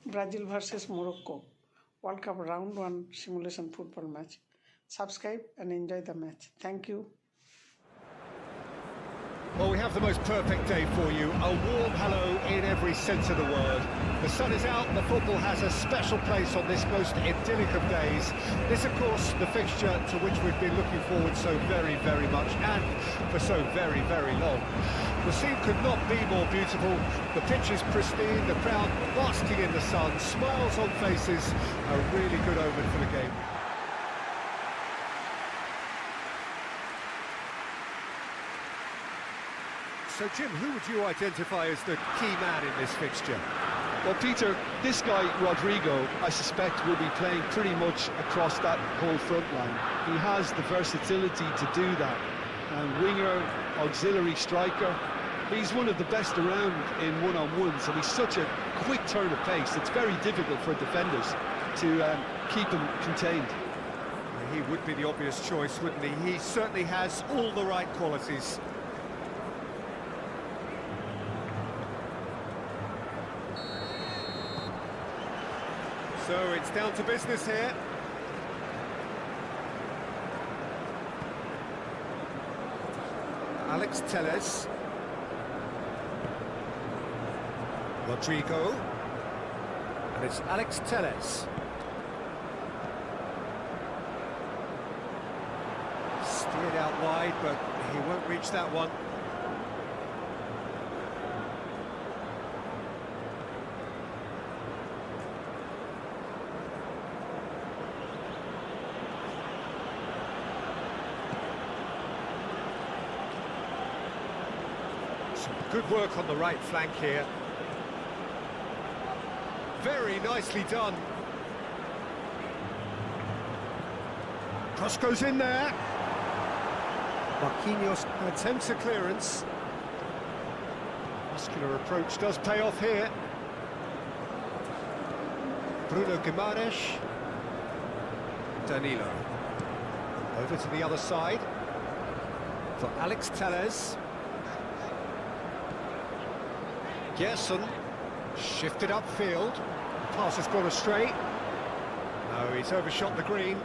Brazil vs Morocco World Cup Round 1 simulation football match. Subscribe and enjoy the match. Thank you. Well, we have the most perfect day for you. A warm hello in every sense of the word. The sun is out, the football has a special place on this most idyllic of days. This, of course, the fixture to which we've been looking forward so very, very much, and for so very, very long. The scene could not be more beautiful. The pitch is pristine, the crowd basking in the sun, smiles on faces, a really good omen for the game. So, Jim, who would you identify as the key man in this fixture? Well, Peter, this guy, Rodrigo, I suspect will be playing pretty much across that whole front line. He has the versatility to do that. Winger, auxiliary striker. He's one of the best around in one-on-ones, and he's such a quick turn of pace. It's very difficult for defenders to keep him contained. He would be the obvious choice, wouldn't he? He certainly has all the right qualities. So it's down to business here. Alex Telles. Rodrigo. And it's Alex Telles. Steered out wide, but he won't reach that one. Good work on the right flank here. Very nicely done. Cross goes in there. Marquinhos attempts a clearance. Muscular approach does pay off here. Bruno Guimaraes. Danilo. Over to the other side. For Alex Telles. Gerson, shifted upfield, pass has gone astray. No, he's overshot the green.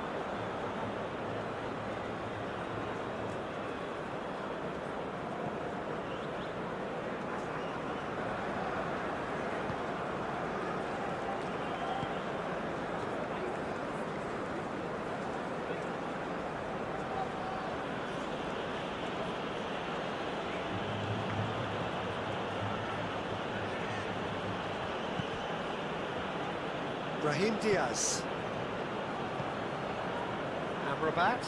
Brahim Diaz. Amrabat.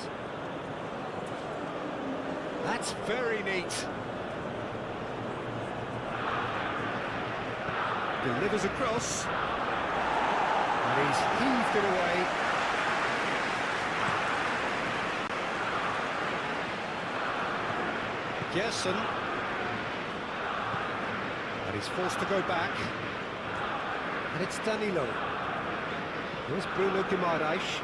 That's very neat. Delivers across. And he's heaved it away. Gerson. And he's forced to go back. And it's Danilo. Here's Bruno Guimaraes.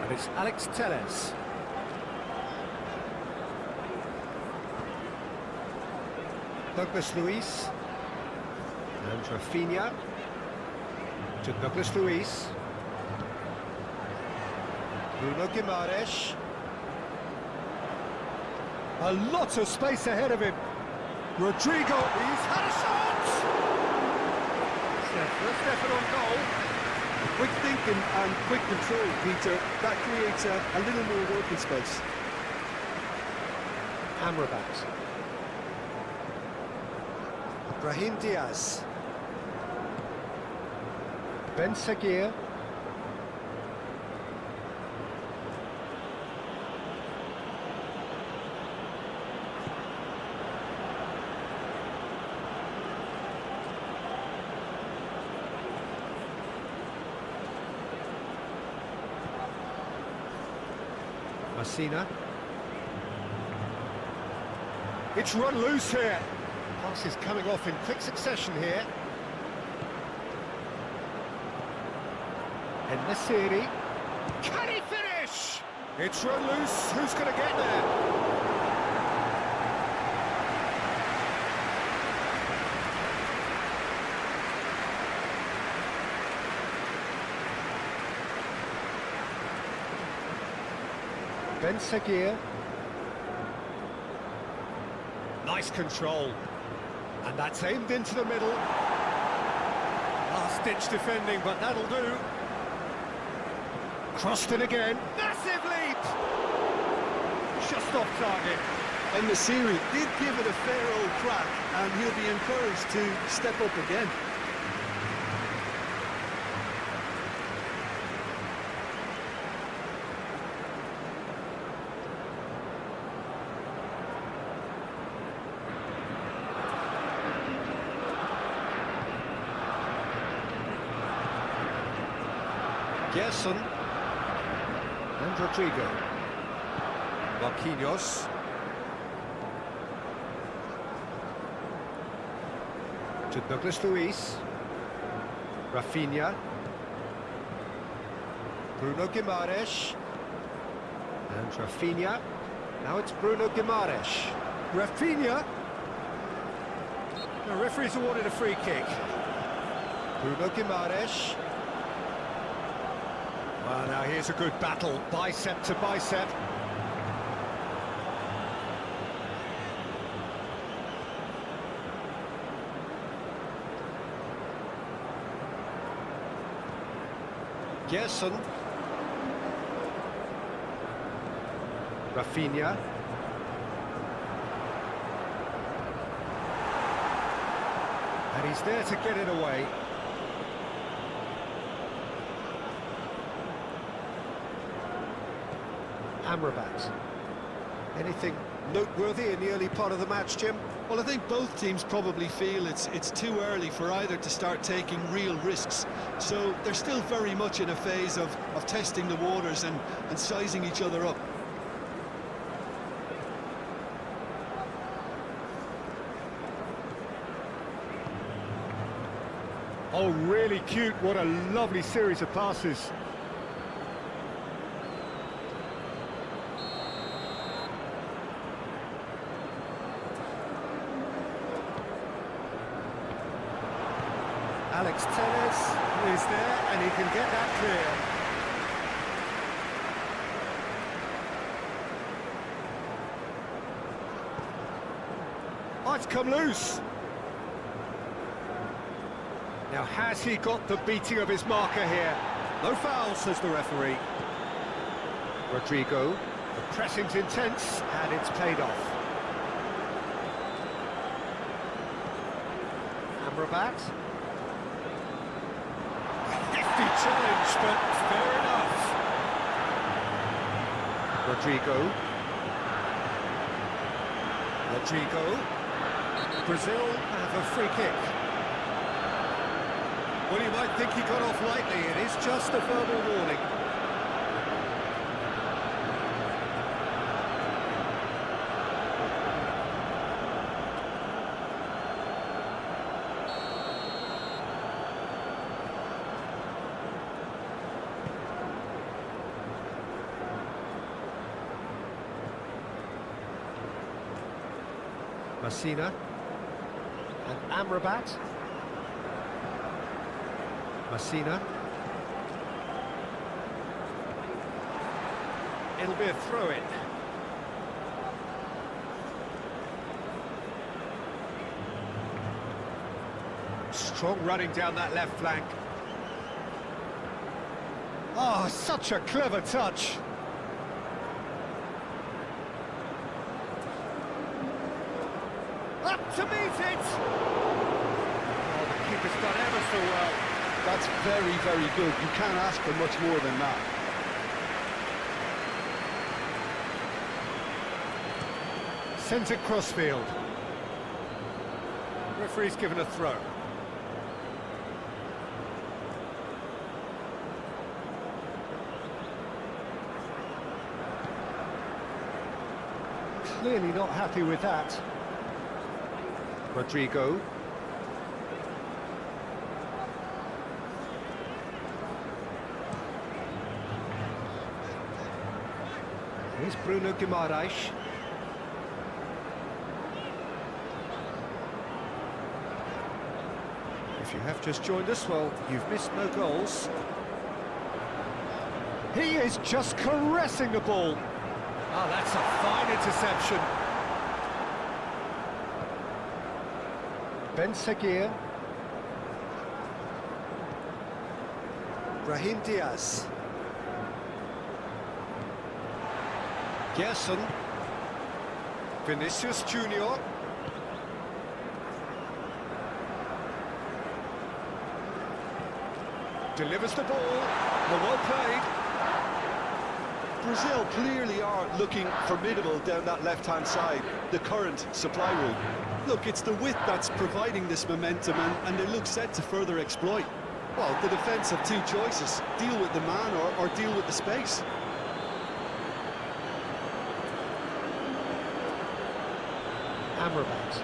And it's Alex Telles. Douglas Luiz. And Rafinha. To Douglas Luiz. Bruno Guimaraes. A lot of space ahead of him. Rodrigo, he's had a shot! First effort on goal. Quick thinking and quick control, Peter. That creates a little more working space. Amrabat. Brahim Diaz. Ben Seguir. Messina. It's run loose here. Pass is coming off in quick succession here. And Nasiri. Can he finish? It's run loose. Who's going to get there? Ben Seguir. Nice control. And that's aimed into the middle. Last-ditch defending, but that'll do. Crossed it again. Massive leap! Just off target. And Nasiri did give it a fair old crack, and he'll be encouraged to step up again. Gerson and Rodrigo. Marquinhos. To Douglas Luiz. Rafinha. Bruno Guimaraes. And Rafinha. Now it's Bruno Guimaraes. Rafinha. The referee's awarded a free kick. Bruno Guimaraes. Well, now here's a good battle, bicep to bicep. Gerson. Rafinha. And he's there to get it away. Amrabat. Anything noteworthy in the early part of the match, Jim? Well, I think both teams probably feel it's too early for either to start taking real risks. So they're still very much in a phase of testing the waters and sizing each other up. Oh, really cute. What a lovely series of passes. Alex Telles is there, and he can get that clear. Oh, it's come loose. Now, has he got the beating of his marker here? No foul, says the referee. Rodrigo, the pressing's intense, and it's paid off. Amrabat. Hefty challenge, but fair enough. Rodrigo. Brazil have a free kick. Well, you might think he got off lightly. It is just a verbal warning. Messina and Amrabat. Messina. It'll be a throw-in. Strong running down that left flank. Oh, such a clever touch. Up to meet it! Oh, the keeper's done ever so well. That's very, very good. You can't ask for much more than that. Sends it crossfield. Referee's given a throw. Clearly not happy with that. Rodrigo. Here's Bruno Guimaraes. If you have just joined us, well, you've missed no goals. He is just caressing the ball. Oh, that's a fine interception. Ben Seguir. Brahim Diaz. Gerson. Vinicius Junior. Delivers the ball. Well played. Brazil clearly are looking formidable down that left-hand side, the current supply route. Look, it's the width that's providing this momentum, and they look set to further exploit. Well, the defence have two choices: deal with the man or deal with the space. Amrabat.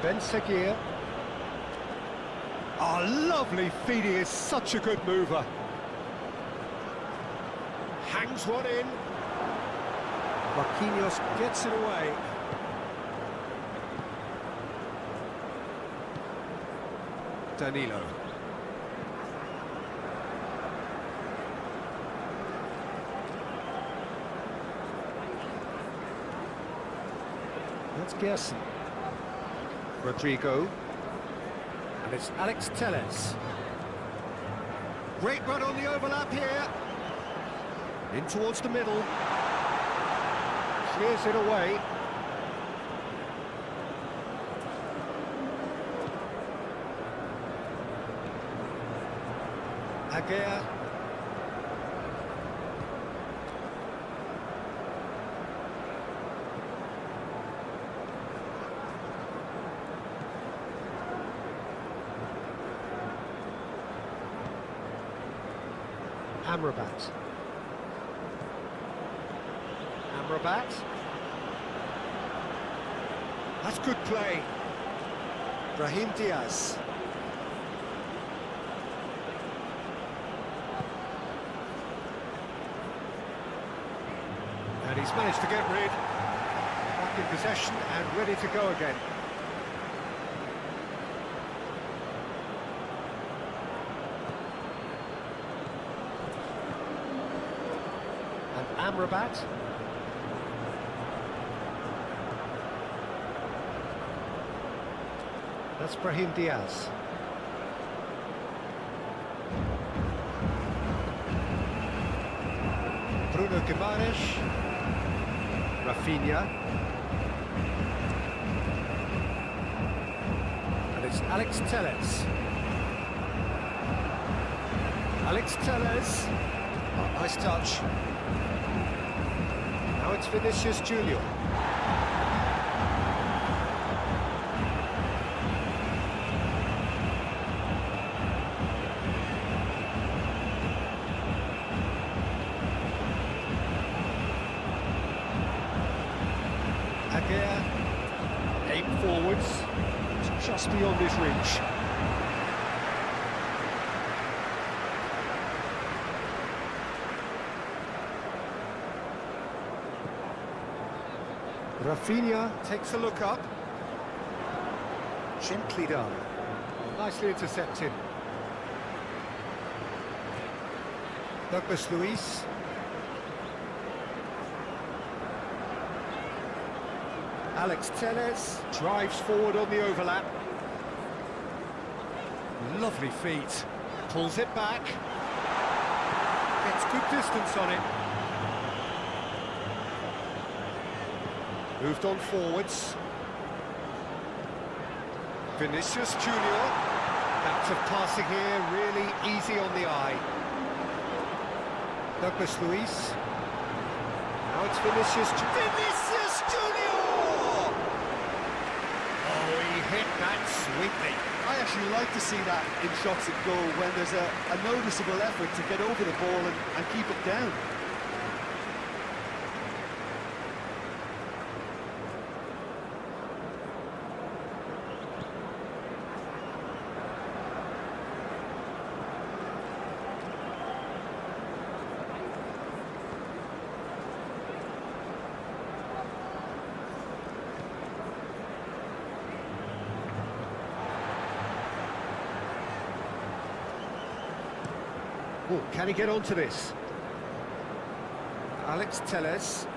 Ben Seguir. Oh, lovely feed, he is such a good mover. Hangs one in. Marquinhos gets it away. Danilo. That's Gerson. Rodrigo. And it's Alex Telles. Great run on the overlap here. In towards the middle. Clears it away. Aguirre. Amrabat. Amrabat. That's good play. Brahim Diaz. And he's managed to get rid. Back in possession and ready to go again. And Amrabat. That's Brahim Diaz. Bruno Guimaraes. Rafinha. And it's Alex Telles. Alex Telles. Oh, nice touch. Now it's Vinicius Junior. Aguirre, aim forwards, it's just beyond his reach. Rafinha takes a look up. Gently done. Nicely intercepted. Douglas Luiz. Alex Telles drives forward on the overlap. Lovely feet. Pulls it back. Gets good distance on it. Moved on forwards. Vinicius Junior. Act of passing here, really easy on the eye. Douglas Luiz. Now it's Vinicius Junior! Hit that sweetly. I actually like to see that in shots at goal, when there's a noticeable effort to get over the ball and keep it down. Oh, can he get onto this? Alex Telles.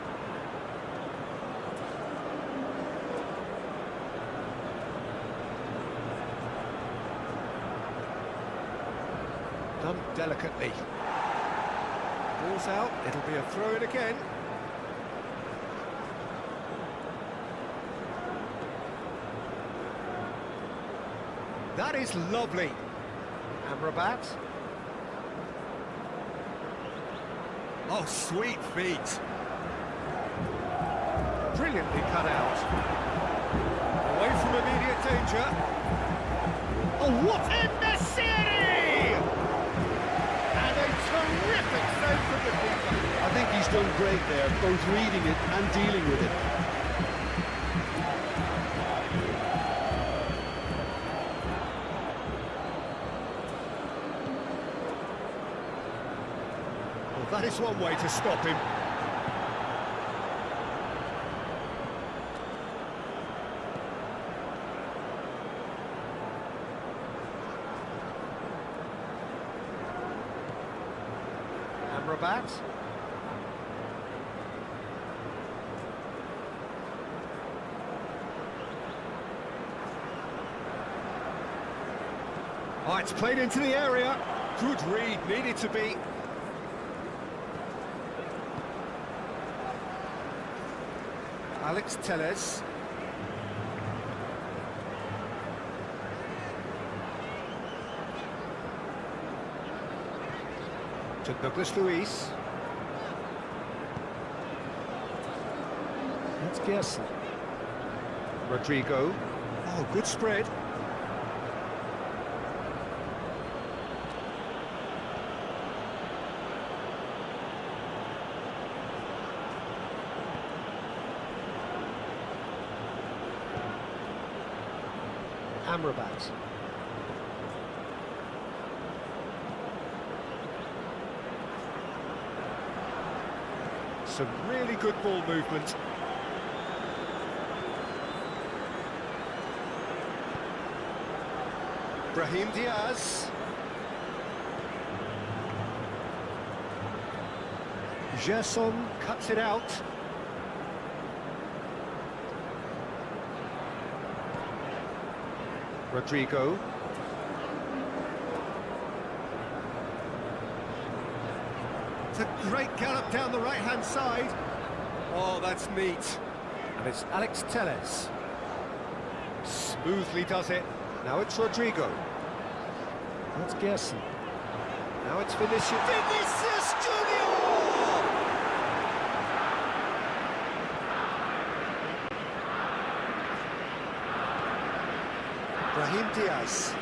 Done delicately. Ball's out, it'll be a throw-in again. That is lovely. Amrabat. Oh, sweet feet. Brilliantly cut out. Away from immediate danger. Oh, what a Messieri! And a terrific save from the keeper. I think he's done great there, both reading it and dealing with it. Well, that is one way to stop him. Amrabat. Oh, it's played into the area. Good read, needed to be. Alex Telles. To Douglas Luiz. That's Gerson. Rodrigo. Oh, good spread. Amrabat. Some really good ball movement. Brahim Diaz. Gerson cuts it out. Rodrigo. It's a great gallop down the right-hand side. Oh, that's neat. And it's Alex Telles. Smoothly does it. Now it's Rodrigo. That's Gerson. Now it's Vinicius. Vinicius Junior! Brahim Diaz.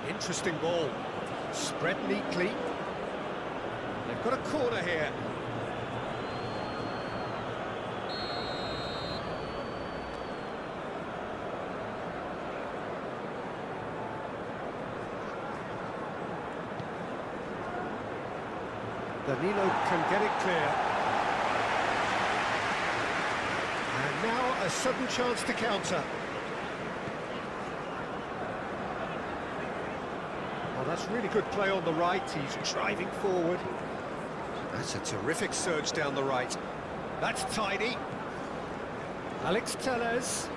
Interesting ball. Spread neatly. They've got a corner here. Danilo can get it clear. And now a sudden chance to counter. Oh, that's really good play on the right. He's driving forward. That's a terrific surge down the right. That's tidy. Alex Telles.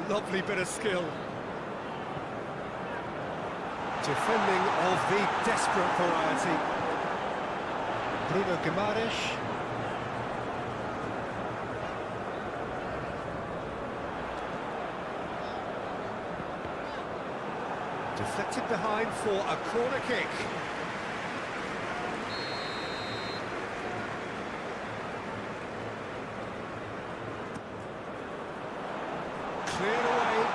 Lovely bit of skill. Defending of the desperate variety. Bruno Guimaraes. Deflected behind for a corner kick. Cleared away.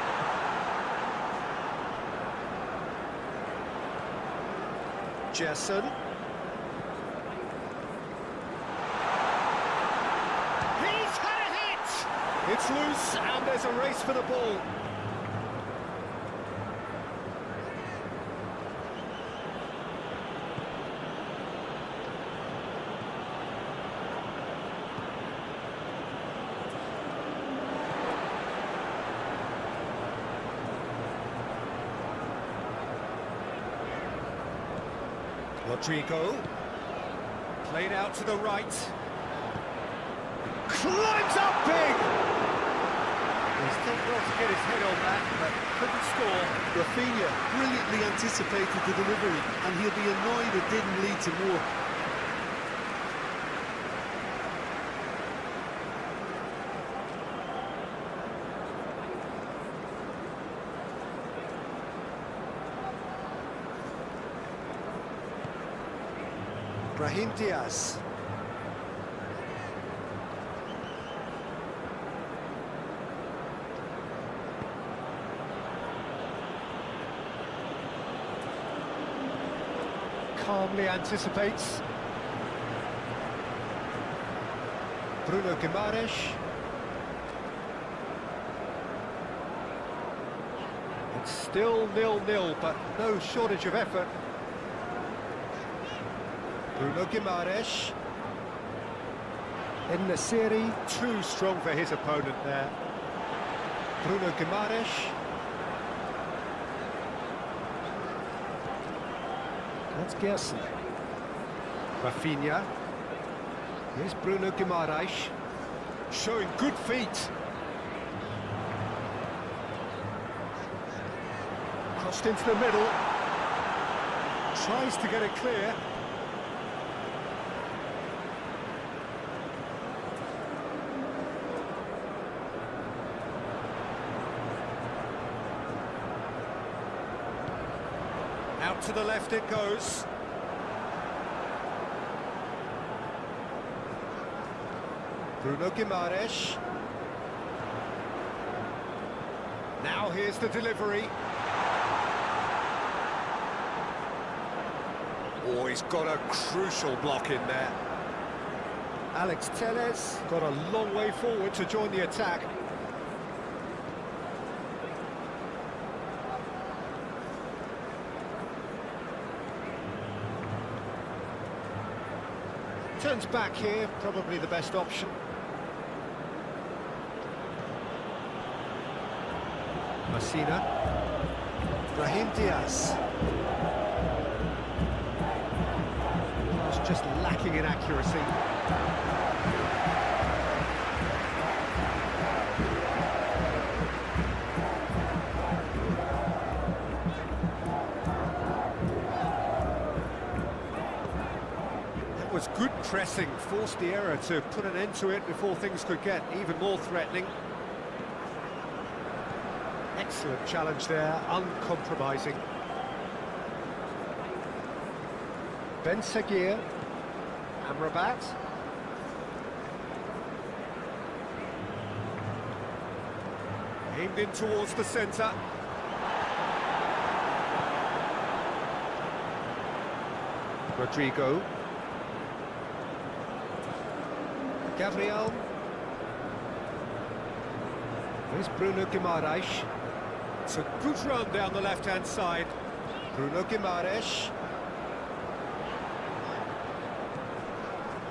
Gerson. He's had a hit! It's loose, and there's a race for the ball. Rodrigo, played out to the right, climbs up big! He's done well to get his head on that, but couldn't score. Rafinha brilliantly anticipated the delivery, and he'll be annoyed it didn't lead to more. Brahim Diaz. Calmly anticipates. Bruno Guimaraes. It's still 0-0, but no shortage of effort. Bruno Guimaraes. En-Nesyri, too strong for his opponent there. Bruno Guimaraes. That's Gerson. Rafinha. Here's Bruno Guimaraes. Showing good feet. Crossed into the middle. Tries to get it clear. Out to the left it goes. Bruno Guimaraes. Now here's the delivery. Oh, he's got a crucial block in there. Alex Telles got a long way forward to join the attack. Turns back here, probably the best option. Messina. Brahim Diaz. Pass just lacking in accuracy. That was good pressing, forced the error to put an end to it before things could get even more threatening. Excellent challenge there, uncompromising. Ben Seguir, Amrabat. Aimed in towards the centre. Rodrigo. Gabriel. There's Bruno Guimaraes. It's a good run down the left-hand side. Bruno Guimaraes.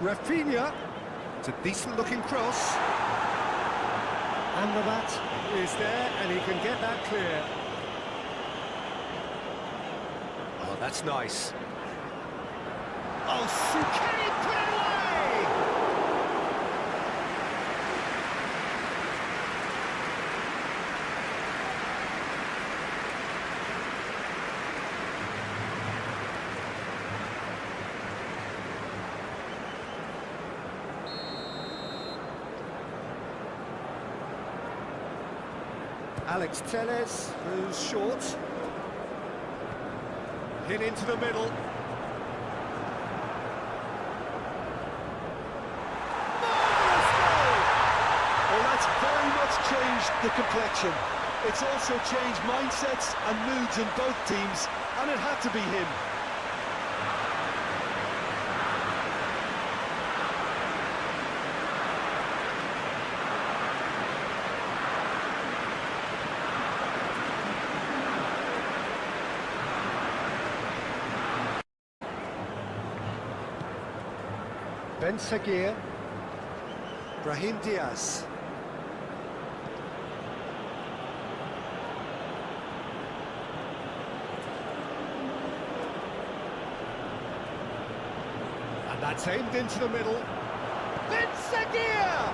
Rafinha. It's a decent-looking cross. Amrabat is there, and he can get that clear. Oh, that's nice. Oh, can he put it away? Alex Telles, who's short. Hit into the middle. Well, that's very much changed the complexion. It's also changed mindsets and moods in both teams, and it had to be him. Ben Seguir. Brahim Diaz. And that's aimed into the middle. Ben Seguir!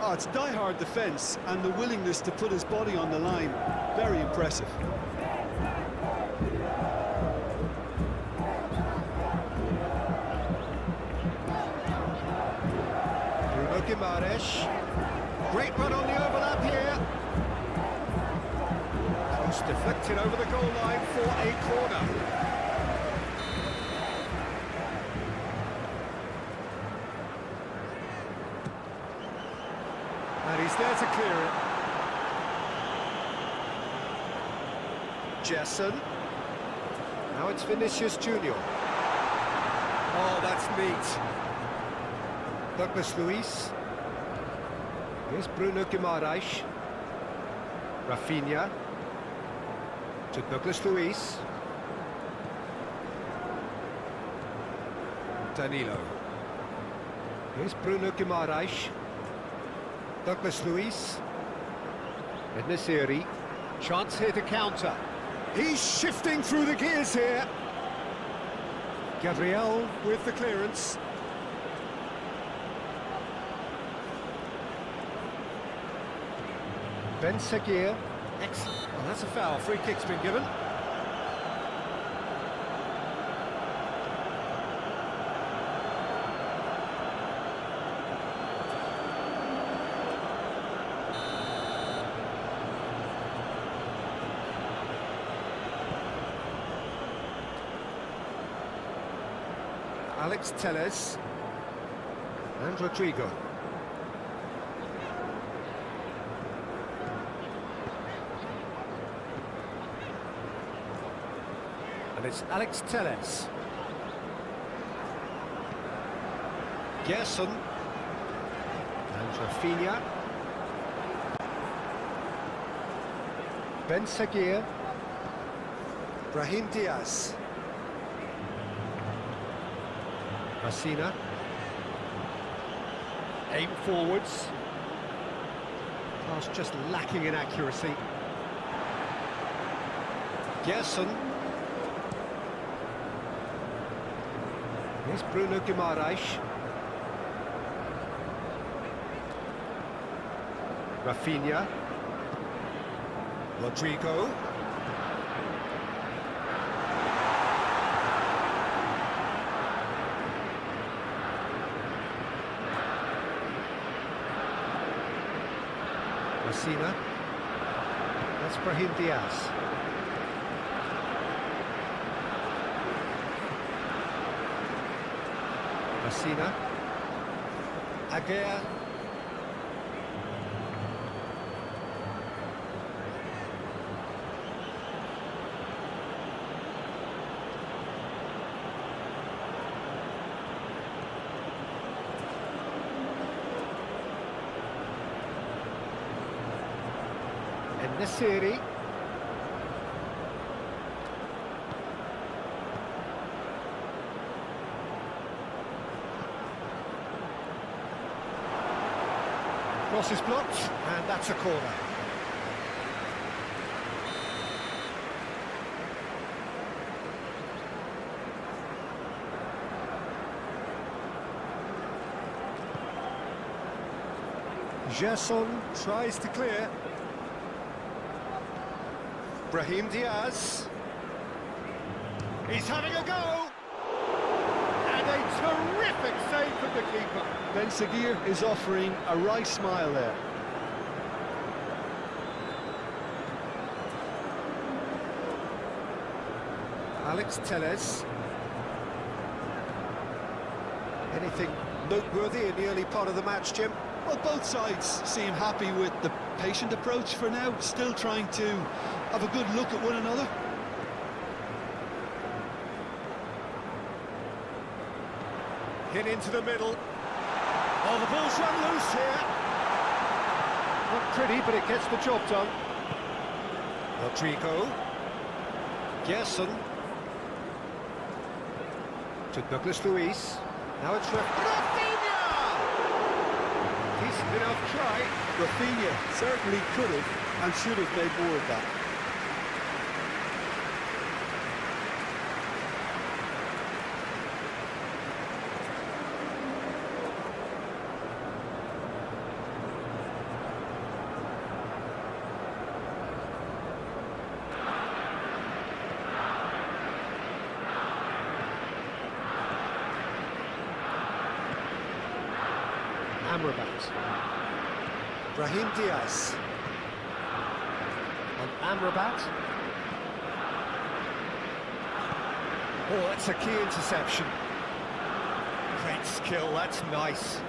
Oh, it's die-hard defence and the willingness to put his body on the line. Very impressive. Bruno Guimaraes. Great run on the overlap here. Cross deflected over the goal line for a corner. And he's there to clear it. Jesson. Now it's Vinicius Junior. Oh, that's neat. Douglas Luiz. Here's Bruno Guimaraes. Rafinha. To Douglas Luiz. Danilo. Here's Bruno Guimaraes. Douglas Luiz. Ednesiri. Chance here to counter. He's shifting through the gears here. Gabriel with the clearance. Ben Seguir. Excellent. Well, that's a foul. Free kick's been given. Alex Telles and Rodrigo. And it's Alex Telles. Gerson and Rafinha. Ben Seguir. Brahim Diaz. Messina. Aim forwards. Pass just lacking in accuracy. Gerson. Here's Bruno Guimaraes. Rafinha. Rodrigo. Messina. That's Brahim Diaz. Messina. Aguirre. Nesiri. Cross is blocked, and that's a corner. Gerson tries to clear. Brahim Diaz. He's having a go! And a terrific save from the keeper. Ben Seguir is offering a right smile there. Alex Telles. Anything noteworthy in the early part of the match, Jim? Well, both sides seem happy with the patient approach for now, still trying to have a good look at one another. Hit into the middle. Oh, the ball's run loose here. Not pretty, but it gets the job done. Rodrigo. Gerson. To Douglas Luiz. Now it's Rafinha! Decent enough try. Rafinha certainly could have and should have made more of that. Amrabat. Brahim Diaz. And Amrabat. Oh, that's a key interception. Great skill, that's nice.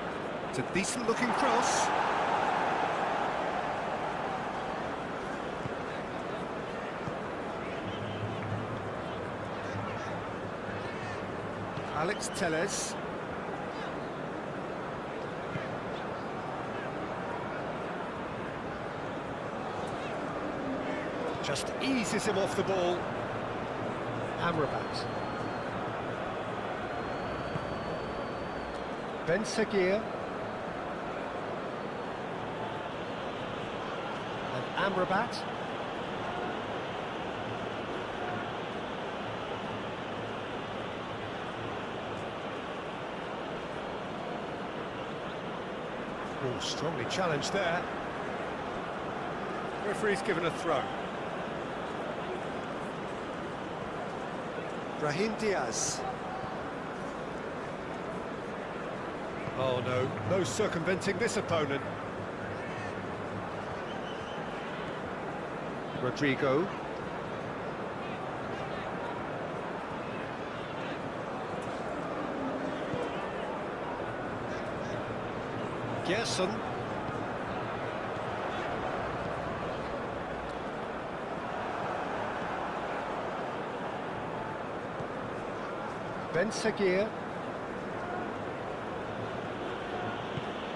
It's a decent looking cross. Alex Telles. Just eases him off the ball. Amrabat. Ben Seguir. And Amrabat. Oh, strongly challenged there. Referee's given a throw. Brahim Diaz. Oh no, no circumventing this opponent. Rodrigo. Gerson. Ben Seguir.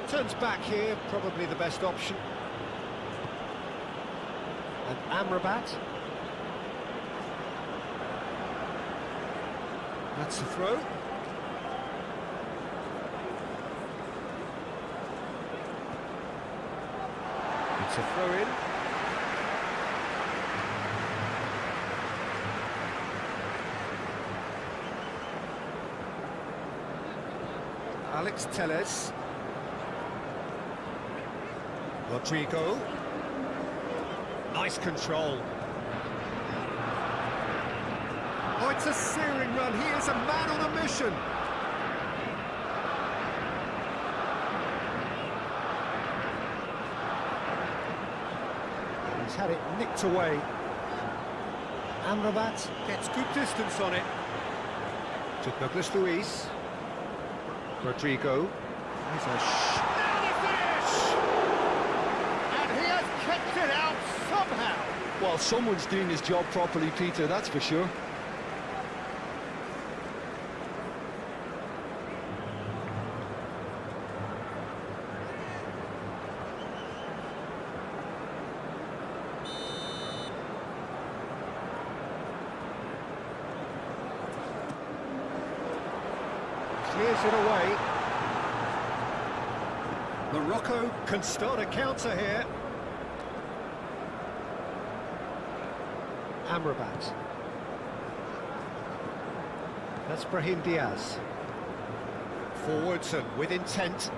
Turns back here, probably the best option. And Amrabat. That's the throw. It's a throw-in. Alex Telles. Rodrigo. Nice control. Oh, it's a searing run. He is a man on a mission. He's had it nicked away. Amrabat gets good distance on it. To Douglas Luiz. Rodrigo. He's a finish! And he has kept it out somehow. Well, someone's doing his job properly, Peter, that's for sure. Clears it away. Morocco can start a counter here. Amrabat. That's Brahim Diaz. Forwards and with intent.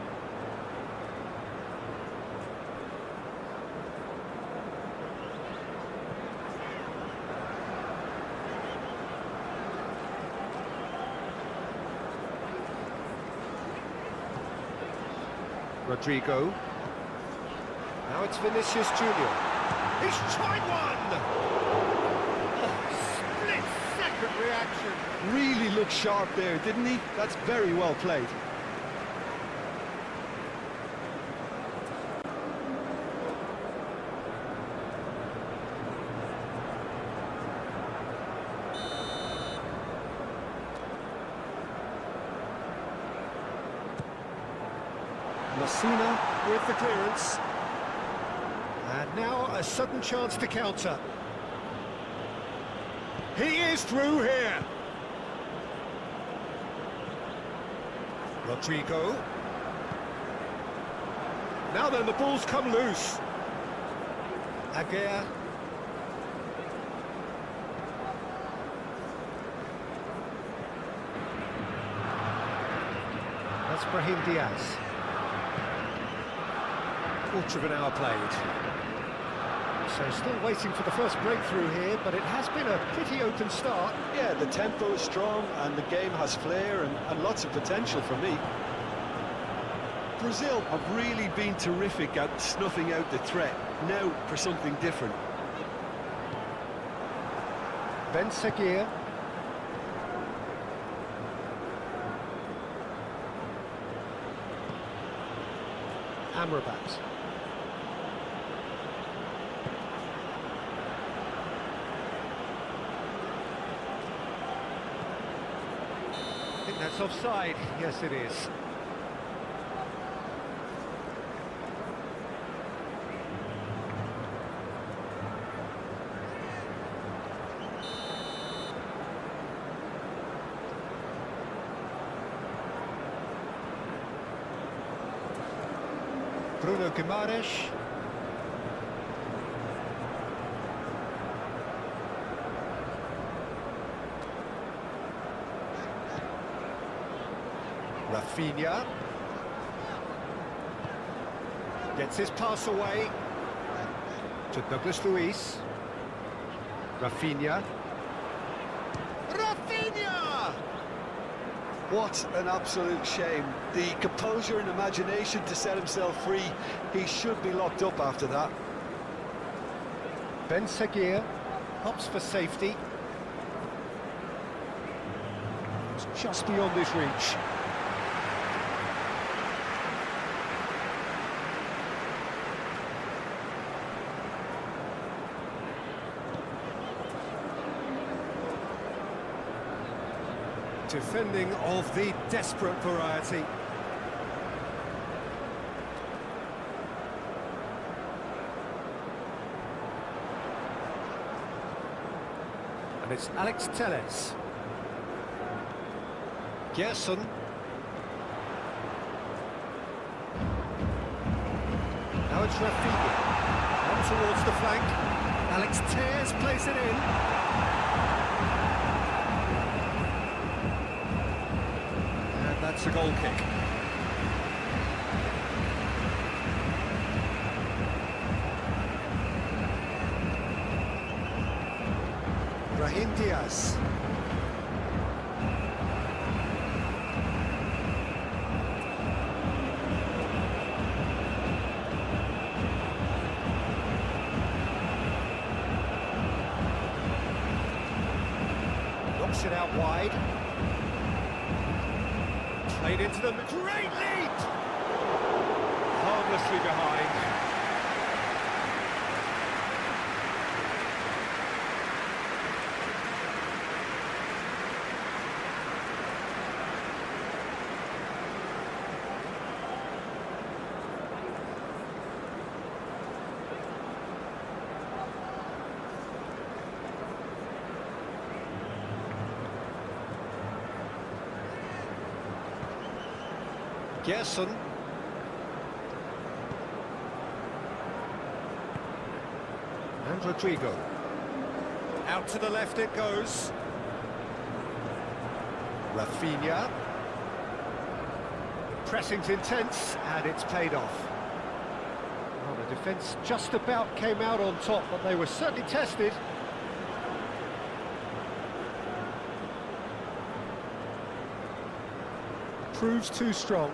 Rodrigo. Now it's Vinicius Junior. He's tried one! Oh, split-second reaction. Really looked sharp there, didn't he? That's very well played. Messina with the clearance. And now a sudden chance to counter. He is through here. Rodrigo. Now then, the ball's come loose. Aguirre. That's Brahim Diaz. Quarter of an hour played. So still waiting for the first breakthrough here, but it has been a pretty open start. Yeah, the tempo is strong and the game has flair and lots of potential for me. Brazil have really been terrific at snuffing out the threat. Now for something different. Ben Seguir. Amrabat. I think that's offside. Yes, it is. Bruno Guimaraes. Rafinha. Gets his pass away to Douglas Luiz. Rafinha. Rafinha! What an absolute shame. The composure and imagination to set himself free. He should be locked up after that. Ben Seguir hops for safety. It's just beyond his reach. Defending of the desperate variety. And it's Alex Telles. Gerson. Now it's Rafinha. On towards the flank. Alex Telles plays it in. That's a goal kick. Brahim Diaz. Knocks it out wide. Played into them, great lead! Harmlessly behind. Gerson. And Rodrigo. Out to the left it goes. Rafinha. Pressing's intense, and it's paid off. Well, the defence just about came out on top, but they were certainly tested. Proves too strong.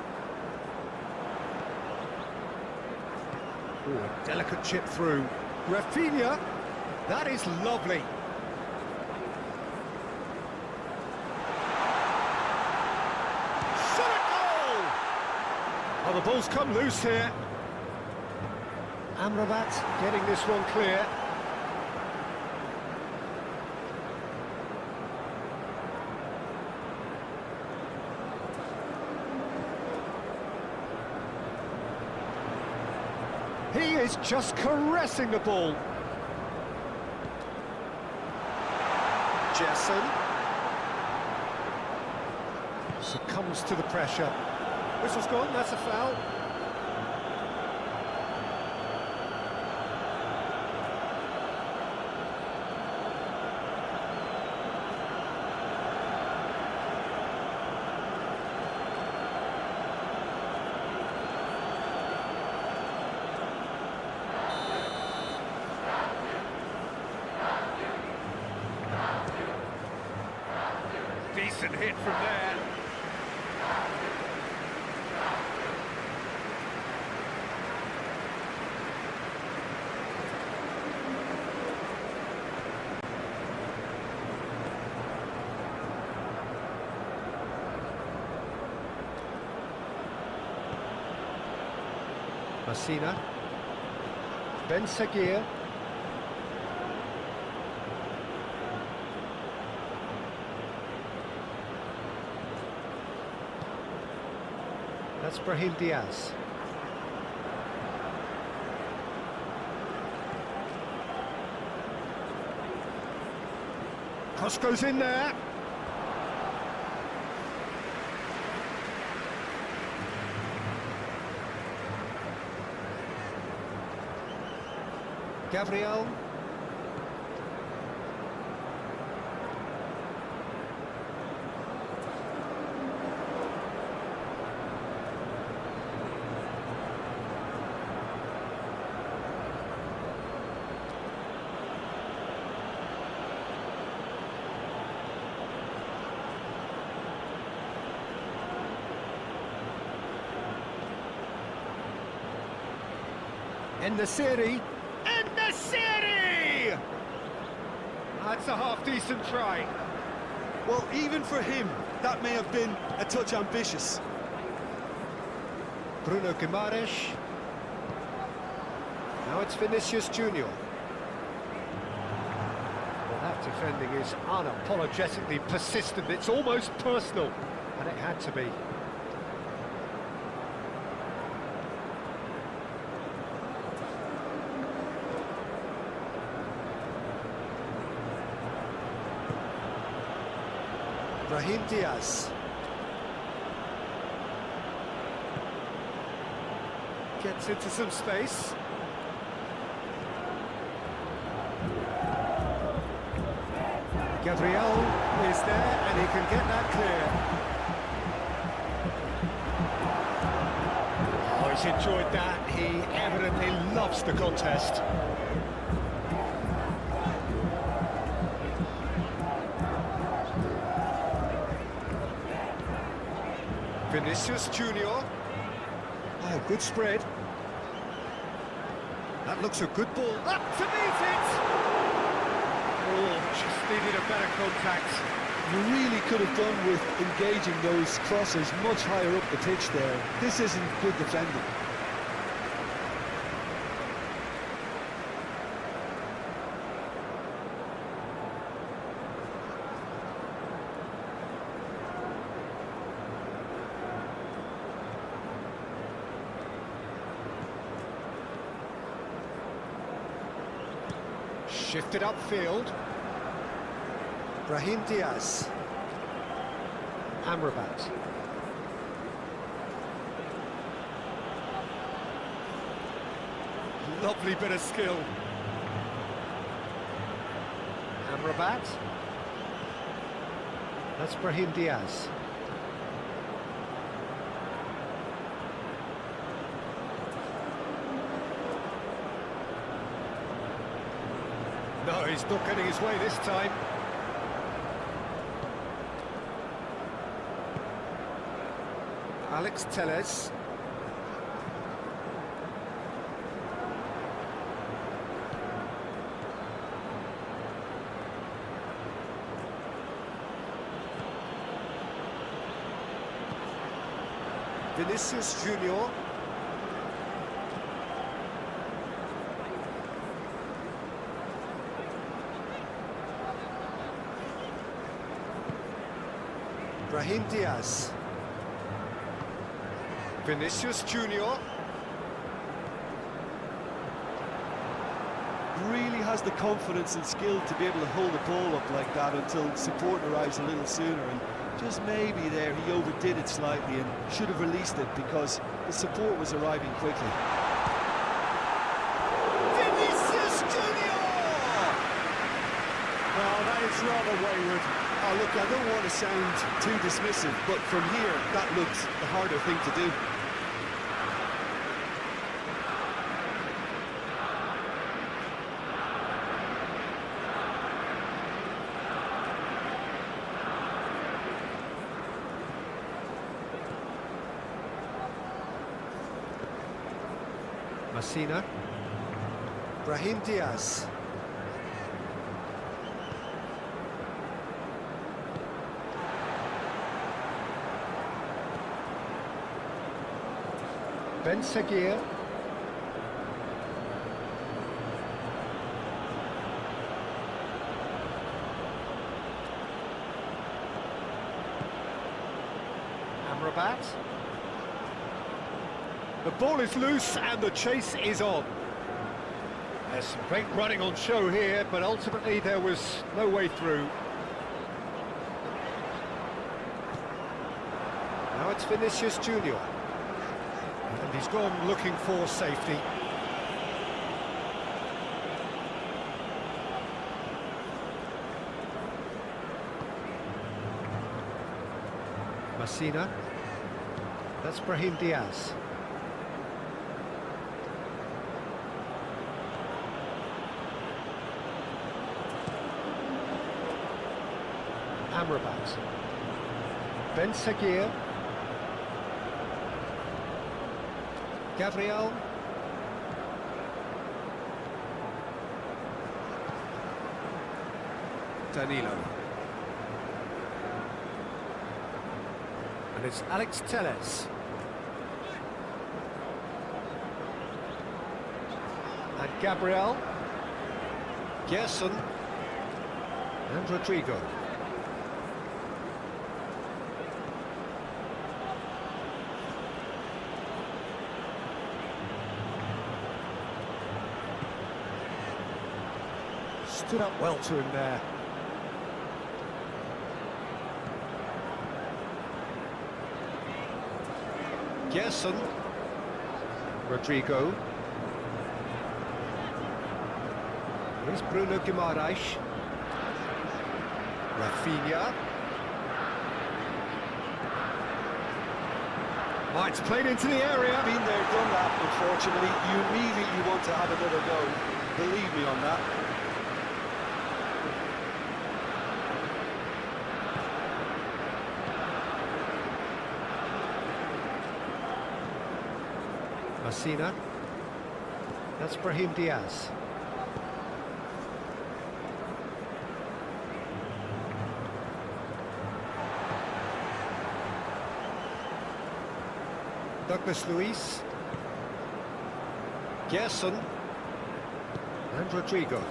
Oh, a delicate chip through. Rafinha, that is lovely. Shot a goal! Oh, the ball's come loose here. Amrabat getting this one clear. He is just caressing the ball. Jesson. Succumbs to the pressure. Whistle's gone, that's a foul. Decent hit from there. Messina. Ben Seguir. That's Brahim Diaz. Cross goes in there. Gabriel. En-Nesyri. En-Nesyri! That's a half-decent try. Well, even for him, that may have been a touch ambitious. Bruno Guimaraes. Now it's Vinicius Junior. Well, that defending is unapologetically persistent. It's almost personal, and it had to be. Brahim Diaz. Gets into some space. Gabriel is there, and he can get that clear. Oh, he's enjoyed that. He evidently loves the contest. Vinicius Junior. Oh, good spread. That looks a good ball. Up to meet it! Oh, just needed a better contact. You really could have done with engaging those crosses much higher up the pitch there. This isn't good defending. Shifted upfield. Brahim Diaz. Amrabat. Lovely bit of skill. Amrabat. That's Brahim Diaz. No, he's not getting his way this time. Alex Telles. Vinicius Junior. Brahim Diaz. Vinicius Junior. really has the confidence and skill to be able to hold the ball up like that until support arrives a little sooner, and just maybe there he overdid it slightly and should have released it because the support was arriving quickly. Vinicius Junior! Well, that is rather wayward. Oh, look, I don't want to sound too dismissive, but from here, that looks the harder thing to do. Messina. Brahim Diaz. Ben Seguir. Amrabat. The ball is loose and the chase is on. There's some great running on show here, but ultimately there was no way through. Now it's Vinicius Junior. And he's gone looking for safety. Messina. That's Brahim Diaz. Amrabat. Ben Seguir. Gabriel. Danilo. And it's Alex Telles. And Gabriel. Gerson. And Rodrigo. Stood up well to him there. Gerson. Rodrigo. Here's Bruno Guimaraes. Rafinha. Oh, it's played into the area. Been there, done that, unfortunately. You immediately want to have another go. Believe me on that. Messina. That's Brahim Diaz. Douglas Luiz. Gerson. And Rodrigo.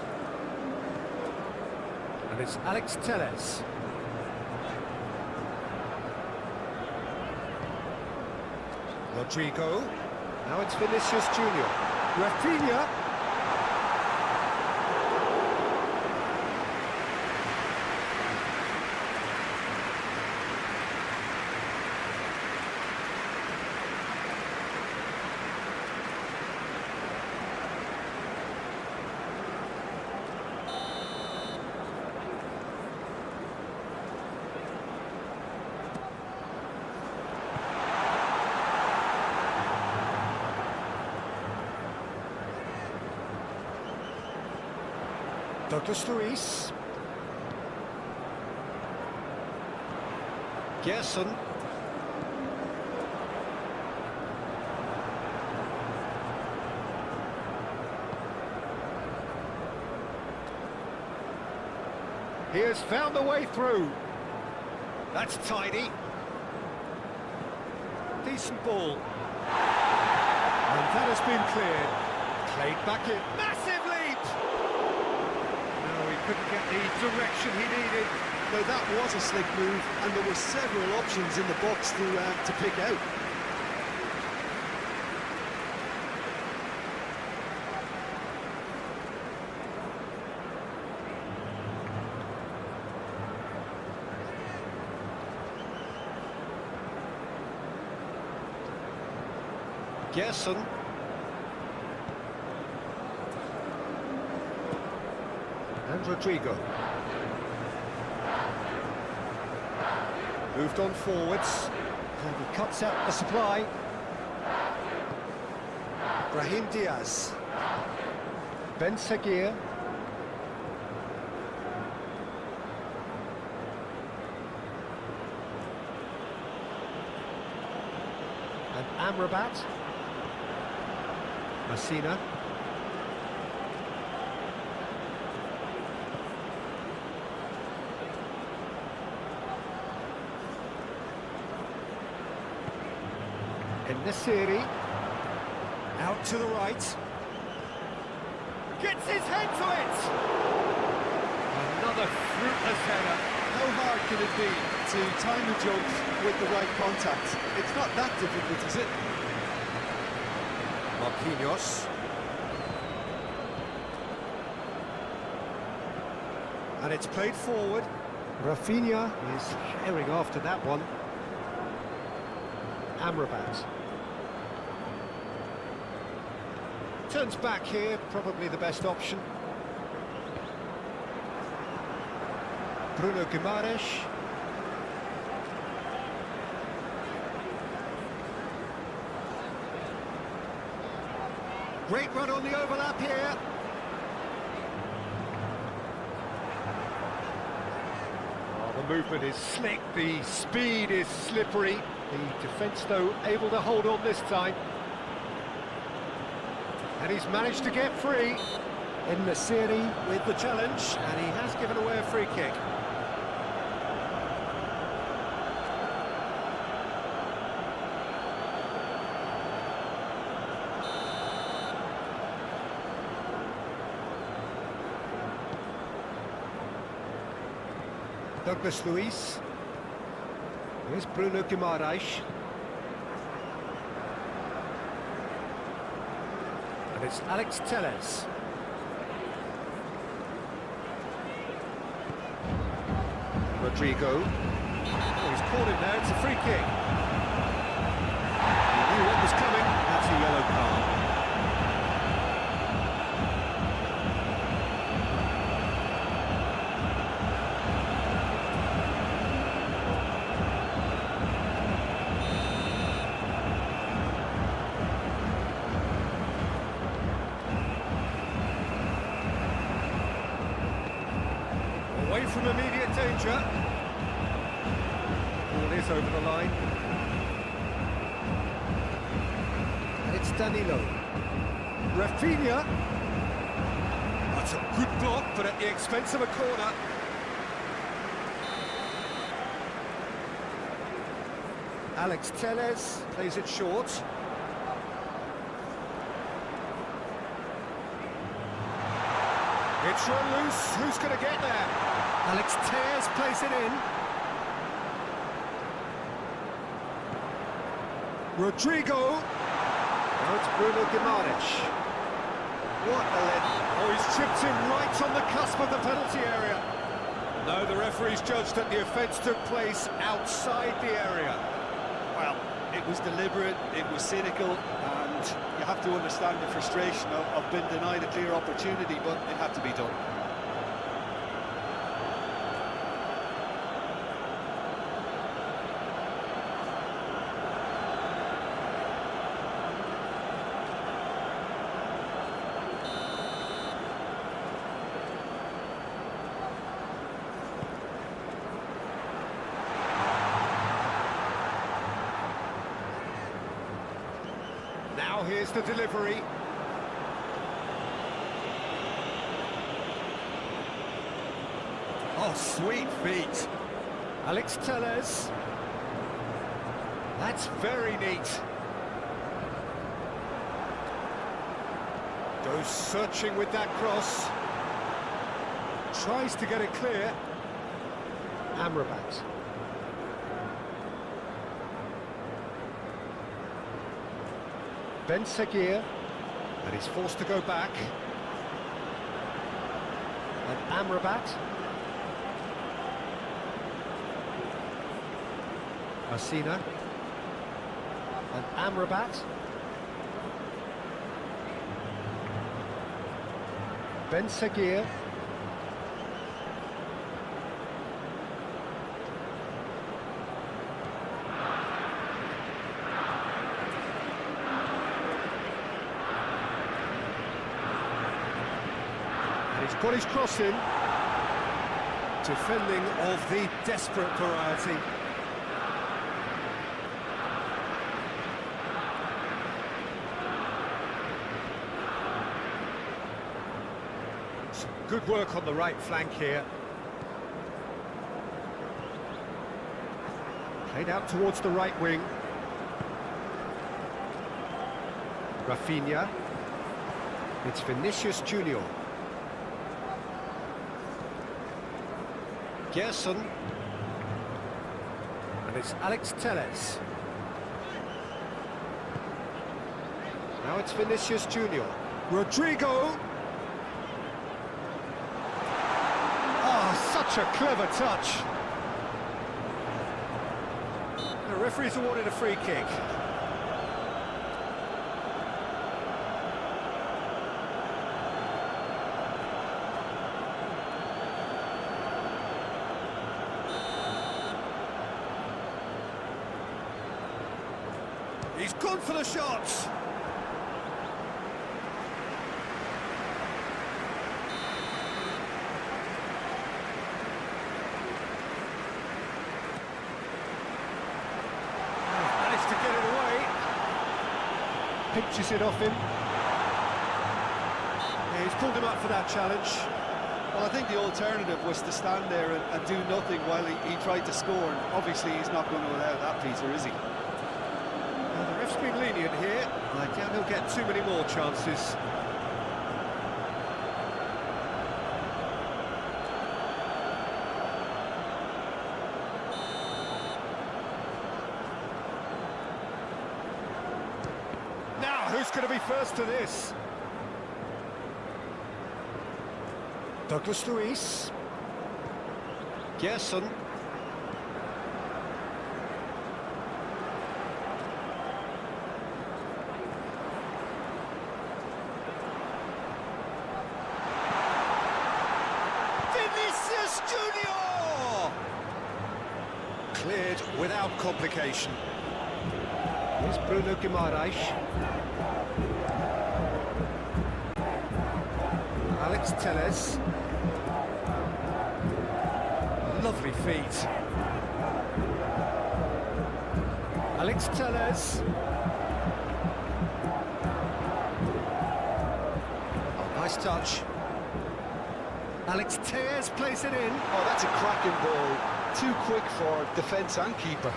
And it's Alex Telles. Rodrigo. Now it's Vinicius Junior. Rafinha. Douglas Luiz. Gerson. He has found a way through. That's tidy. Decent ball. And that has been cleared. Played back in. Massive leap! No, he couldn't get the direction he needed. Now that was a slick move, and there were several options in the box to pick out. Gerson. And Rodrigo. Moved on forwards. And he cuts out the supply. Brahim Diaz. Ben Seguir. And Amrabat. Messina. Nesiri, out to the right, gets his head to it! Another fruitless header. How hard can it be to time the jump with the right contact? It's not that difficult, is it? Marquinhos. And it's played forward. Rafinha is herring after that one. Amrabat. Turns back here, probably the best option. Bruno Guimaraes. Great run on the overlap here. Oh, the movement is slick, the speed is slippery. The defence, though, able to hold on this time. And he's managed to get free. In Nesiri with the challenge, and he has given away a free kick. Douglas Luiz. Here's Bruno Guimaraes. And it's Alex Telles. Rodrigo. Oh, he's caught him there, it's a free kick. He knew what was coming, that's a yellow card. Away from immediate danger. Ball is over the line. And it's Danilo. Rafinha. That's a good block, but at the expense of a corner. Alex Telles plays it short. It's run loose, who's going to get there? Alex Telles plays it in. Rodrigo. Now it's Bruno Guimaraes. What a length. Oh, he's chipped him right on the cusp of the penalty area. No, the referee's judged that the offence took place outside the area. Well, it was deliberate, it was cynical, and you have to understand the frustration of being denied a clear opportunity, but it had to be done. Now here's the delivery. Oh, sweet feet. Alex Telles. That's very neat. Goes searching with that cross. Tries to get it clear. Amrabat. Ben Seguir, and he's forced to go back. And Amrabat. Messina. And Amrabat. Ben Seguir. And he's got his cross in. Defending of the desperate variety. Some good work on the right flank here. Played out towards the right wing. Rafinha. It's Vinicius Junior. Gerson. And it's Alex Telles. Now it's Vinicius Junior. Rodrigo. Oh, such a clever touch. The referee's awarded a free kick. He's gone for the shots. Managed to get it away. Pinches it off him. Yeah, he's pulled him up for that challenge. Well, I think the alternative was to stand there and do nothing while he tried to score. And obviously, he's not going to allow that, Peter, is he? Well, the ref's been lenient here. I doubt he'll get too many more chances. Now, who's going to be first to this? Douglas Luiz. Gerson. Vinicius Junior! Cleared without complication. Here's Bruno Guimaraes. Alex Telles. Lovely feet. Alex Telles. Oh, nice touch. Alex Telles plays it in. Oh, that's a cracking ball. Too quick for defence and keeper.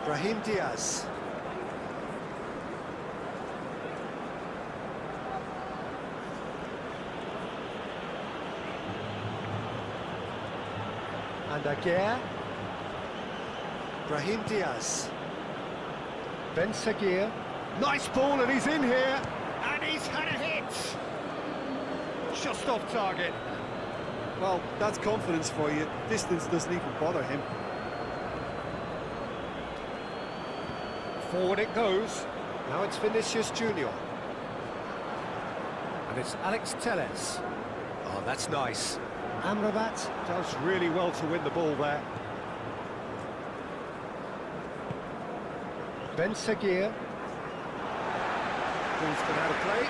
Brahim Diaz. And Aguirre. Brahim Diaz. Ben Seguir. Nice ball, and he's in here. And he's had a hit. Just off target. Well, that's confidence for you. Distance doesn't even bother him. Forward it goes. Now it's Vinicius Junior. And it's Alex Telles. Oh, that's nice. Amrabat does really well to win the ball there. Ben Seguir. Ball's gone out of play.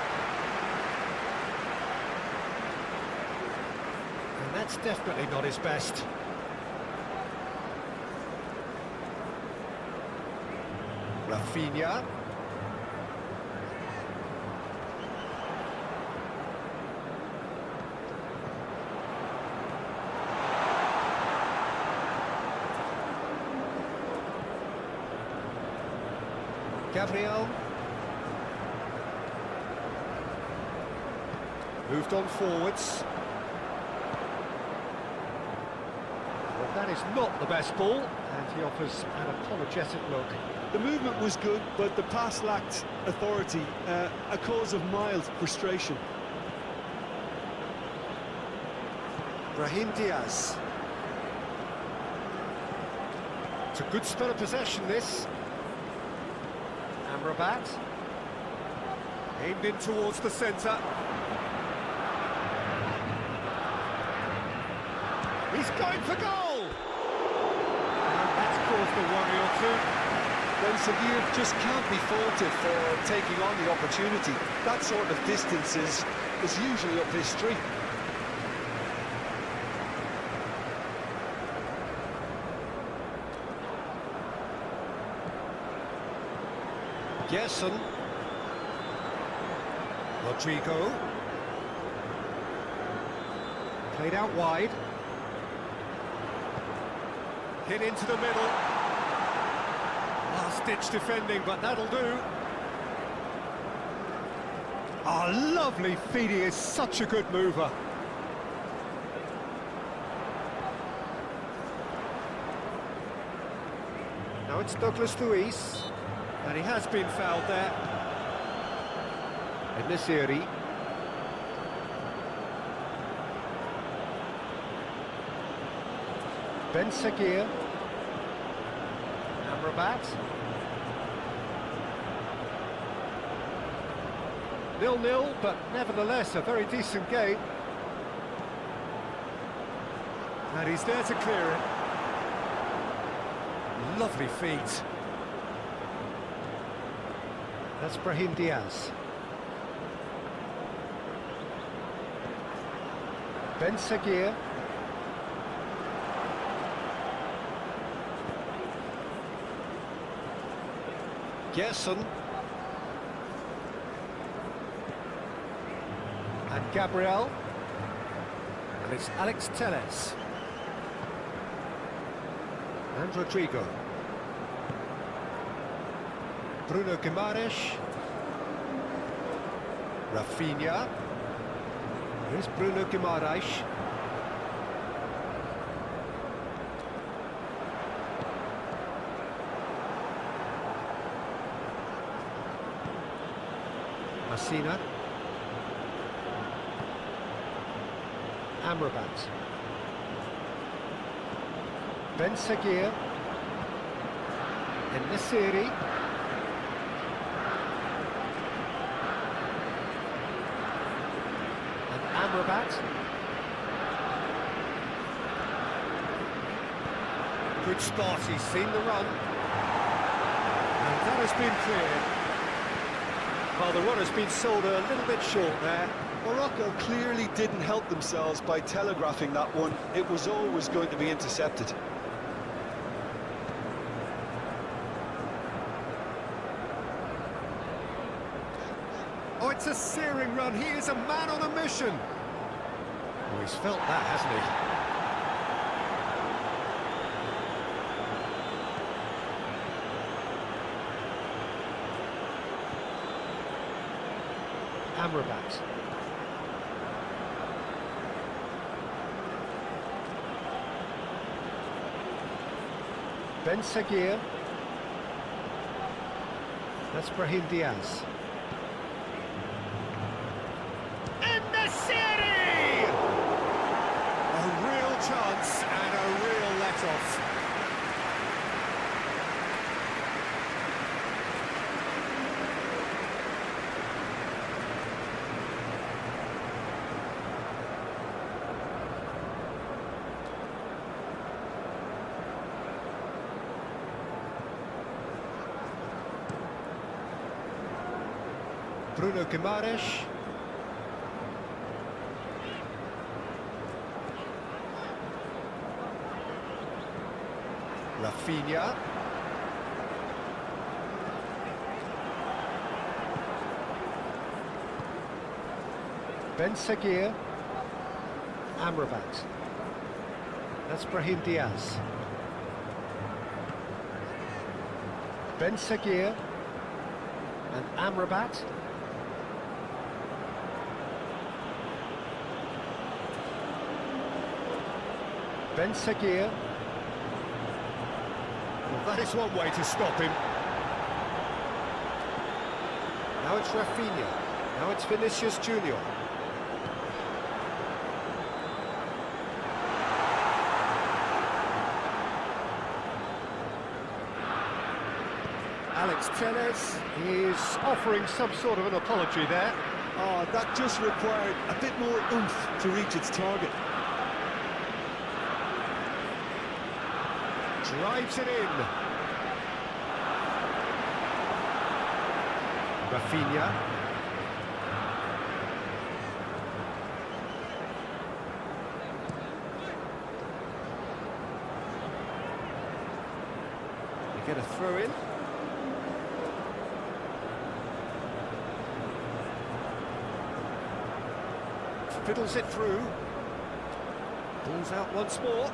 And that's definitely not his best. Rafinha. Gabriel. Moved on forwards. Well, that is not the best ball, and he offers an apologetic look. The movement was good, but the pass lacked authority, a cause of mild frustration. Brahim Diaz. It's a good spell of possession, this. Amrabat. Aimed in towards the centre. He's going for goal! And that's caused a worry or two. Well, Sevilla just can't be faulted for taking on the opportunity. That sort of distance is usually up his street. Gerson. Rodrigo. Played out wide. Hit into the middle. Last-ditch defending, but that'll do. Oh, lovely feet. He is such a good mover. Now it's Douglas Luiz. And he has been fouled there. Nesiri. Ben Seguir. Amrabat. 0-0, but nevertheless a very decent game. And he's there to clear it. Lovely feet. That's Brahim Diaz. Ben Seguir. Gerson. And Gabriel. And it's Alex Telles. And Rodrigo. Bruno Guimaraes. Rafinha. Here's Bruno Guimaraes. Messina. Amrabat. Ben Seguir. And Nesiri. Amrabat. Good spot, he's seen the run. And that has been cleared. Well, the run has been sold a little bit short there. Morocco clearly didn't help themselves by telegraphing that one. It was always going to be intercepted. Oh, it's a searing run. He is a man on a mission. Oh, he's felt that, hasn't he? Amrabat. Ben Seguir. That's Brahim Diaz. Chance and a real let-off. Bruno Guimaraes. Rafinha. Ben Seguir. Amrabat. That's Brahim Diaz. Ben Seguir. And Amrabat. Ben Seguir. Well, that is one way to stop him. Now it's Rafinha. Now it's Vinicius Junior. Alex Telles is offering some sort of an apology there. Oh, that just required a bit more oomph to reach its target. Drives it in. Rafinha. They get a throw in. Fiddles it through. Pulls out once more.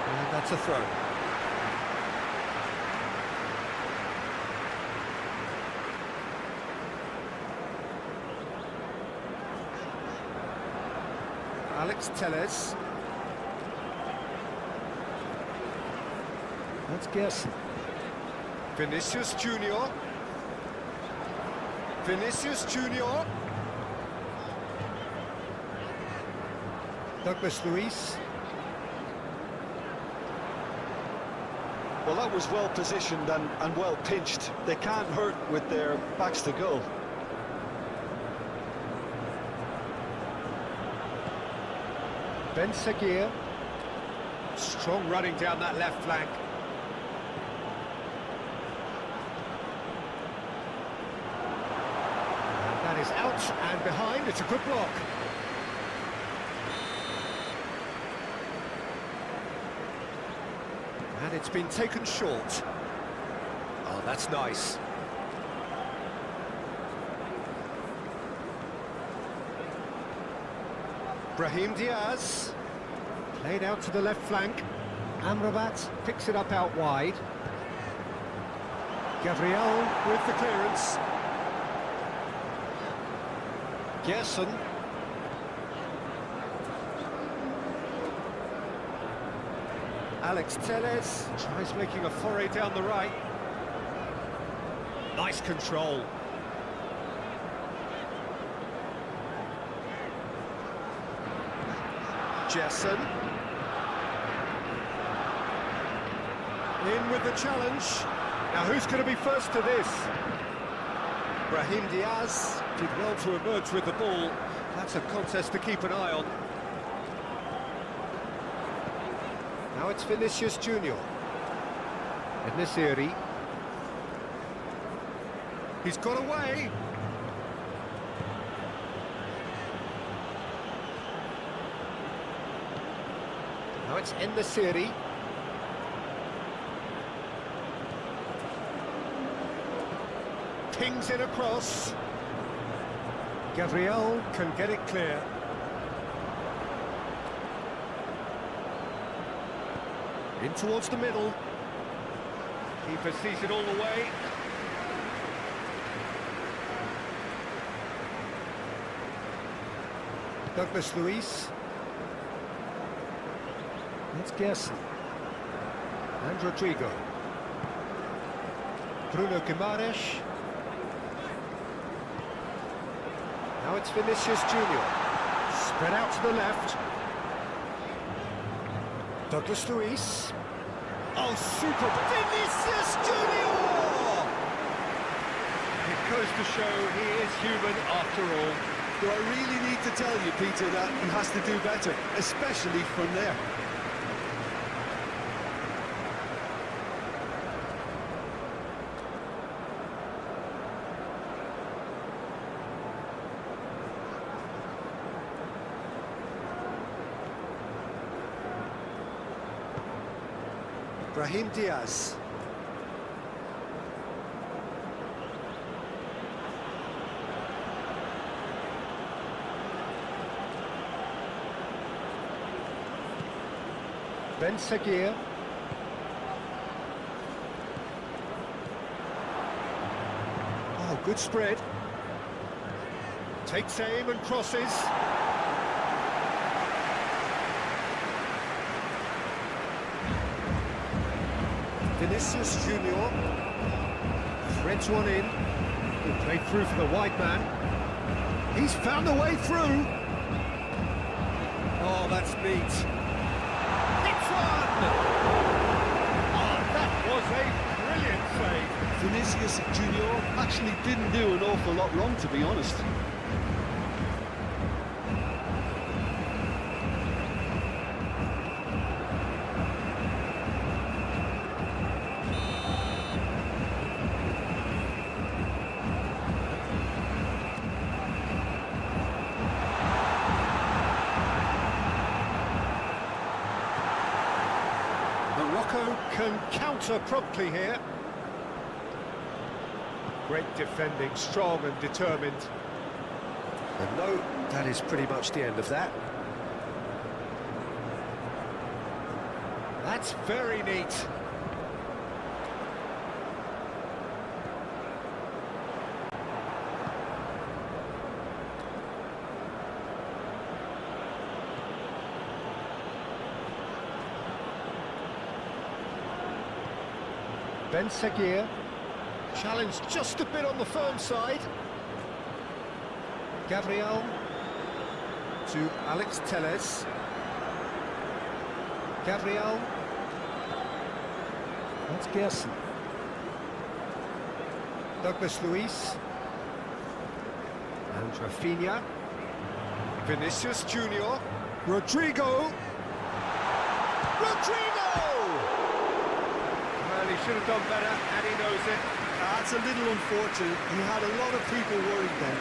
And that's a throw. Alex Telles. Let's guess. Vinicius Junior. Vinicius Junior. Douglas Luiz. Well, that was well positioned and well pinched. They can't hurt with their backs to goal. Ben Seguir. Strong running down that left flank. And that is out and behind. It's a good block. And it's been taken short. Oh, that's nice. Brahim Diaz. Played out to the left flank. Amrabat picks it up out wide. Gabriel with the clearance. Gerson. Alex Telles tries making a foray down the right. Nice control. Gerson. In with the challenge. Now who's going to be first to this? Brahim Diaz did well to emerge with the ball. That's a contest to keep an eye on. Now it's Vinicius Junior. Nesiri. He's got away. Now it's Nesiri. Pings it across. Gabriel can get it clear. In towards the middle. Keeper sees it all the way. Douglas Luiz. Let's guess. And Rodrigo. Bruno Guimaraes. Now it's Vinicius Junior. Spread out to the left. Douglas Luiz. Oh, super! Vinicius Junior! It goes to show he is human after all. Do I really need to tell you, Peter, that he has to do better, especially from there? Brahim Diaz. Ben Seguir. Oh, good spread. Takes aim and crosses. Vinicius Junior threads one in. He played through for the wide man. He's found a way through. Oh, that's neat. It's one! Oh, that was a brilliant save. Vinicius Junior actually didn't do an awful lot wrong, to be honest. Morocco can counter promptly here. Great defending, strong and determined. And no, that is pretty much the end of that. That's very neat. Ben Seguir, challenged just a bit on the firm side. Gabriel to Alex Telles. Gabriel. That's Gerson. Douglas Luiz. And Rafinha. Vinicius Junior. Rodrigo. Well, he should have done better, and he knows it. That's a little unfortunate. He had a lot of people worried then.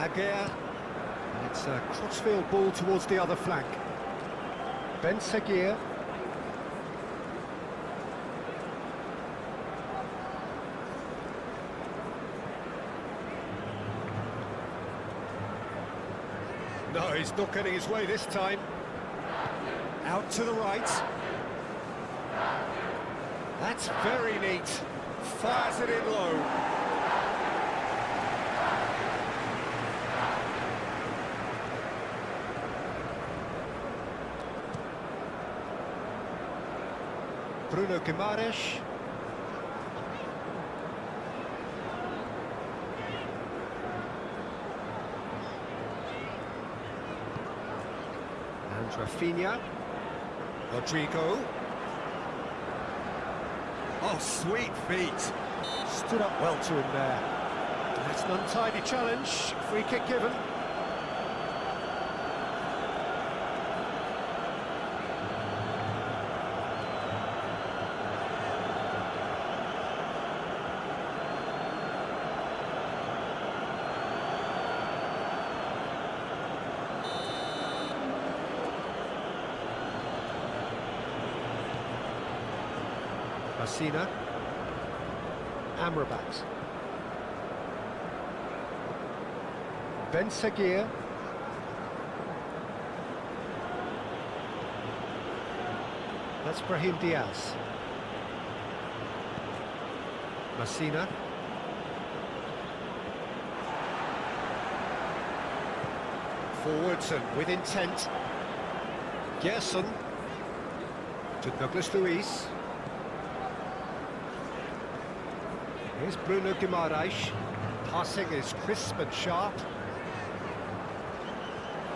Aguirre, and it's a crossfield ball towards the other flank. Ben Seguir. No, he's not getting his way this time. Out to the right. That's very neat. Fires it in low. Bruno Guimaraes. And Rafinha. Rodrigo. Oh, sweet feet. Stood up well to him there. That's an untidy challenge. Free kick given. Messina, Amrabat, Ben Seguir, that's Brahim Diaz, Messina, forwards and with intent, Gerson to Douglas Luiz. Here's Bruno Guimaraes. Passing is crisp and sharp.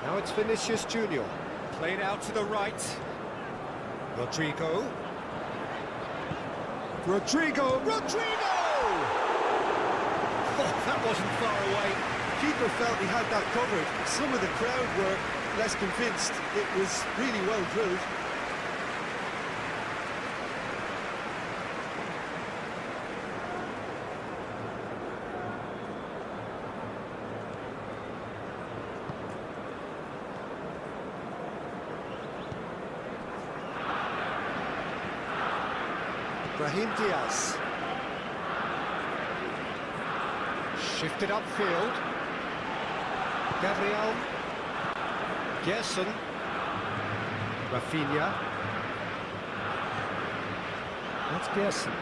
Now it's Vinicius Junior. Played out to the right. Rodrigo. Rodrigo! Oh, that wasn't far away. Keeper felt he had that covered. Some of the crowd were less convinced. It was really well drilled. Brahim Diaz. Shifted upfield. Gabriel. Gerson. Rafinha. That's Gerson.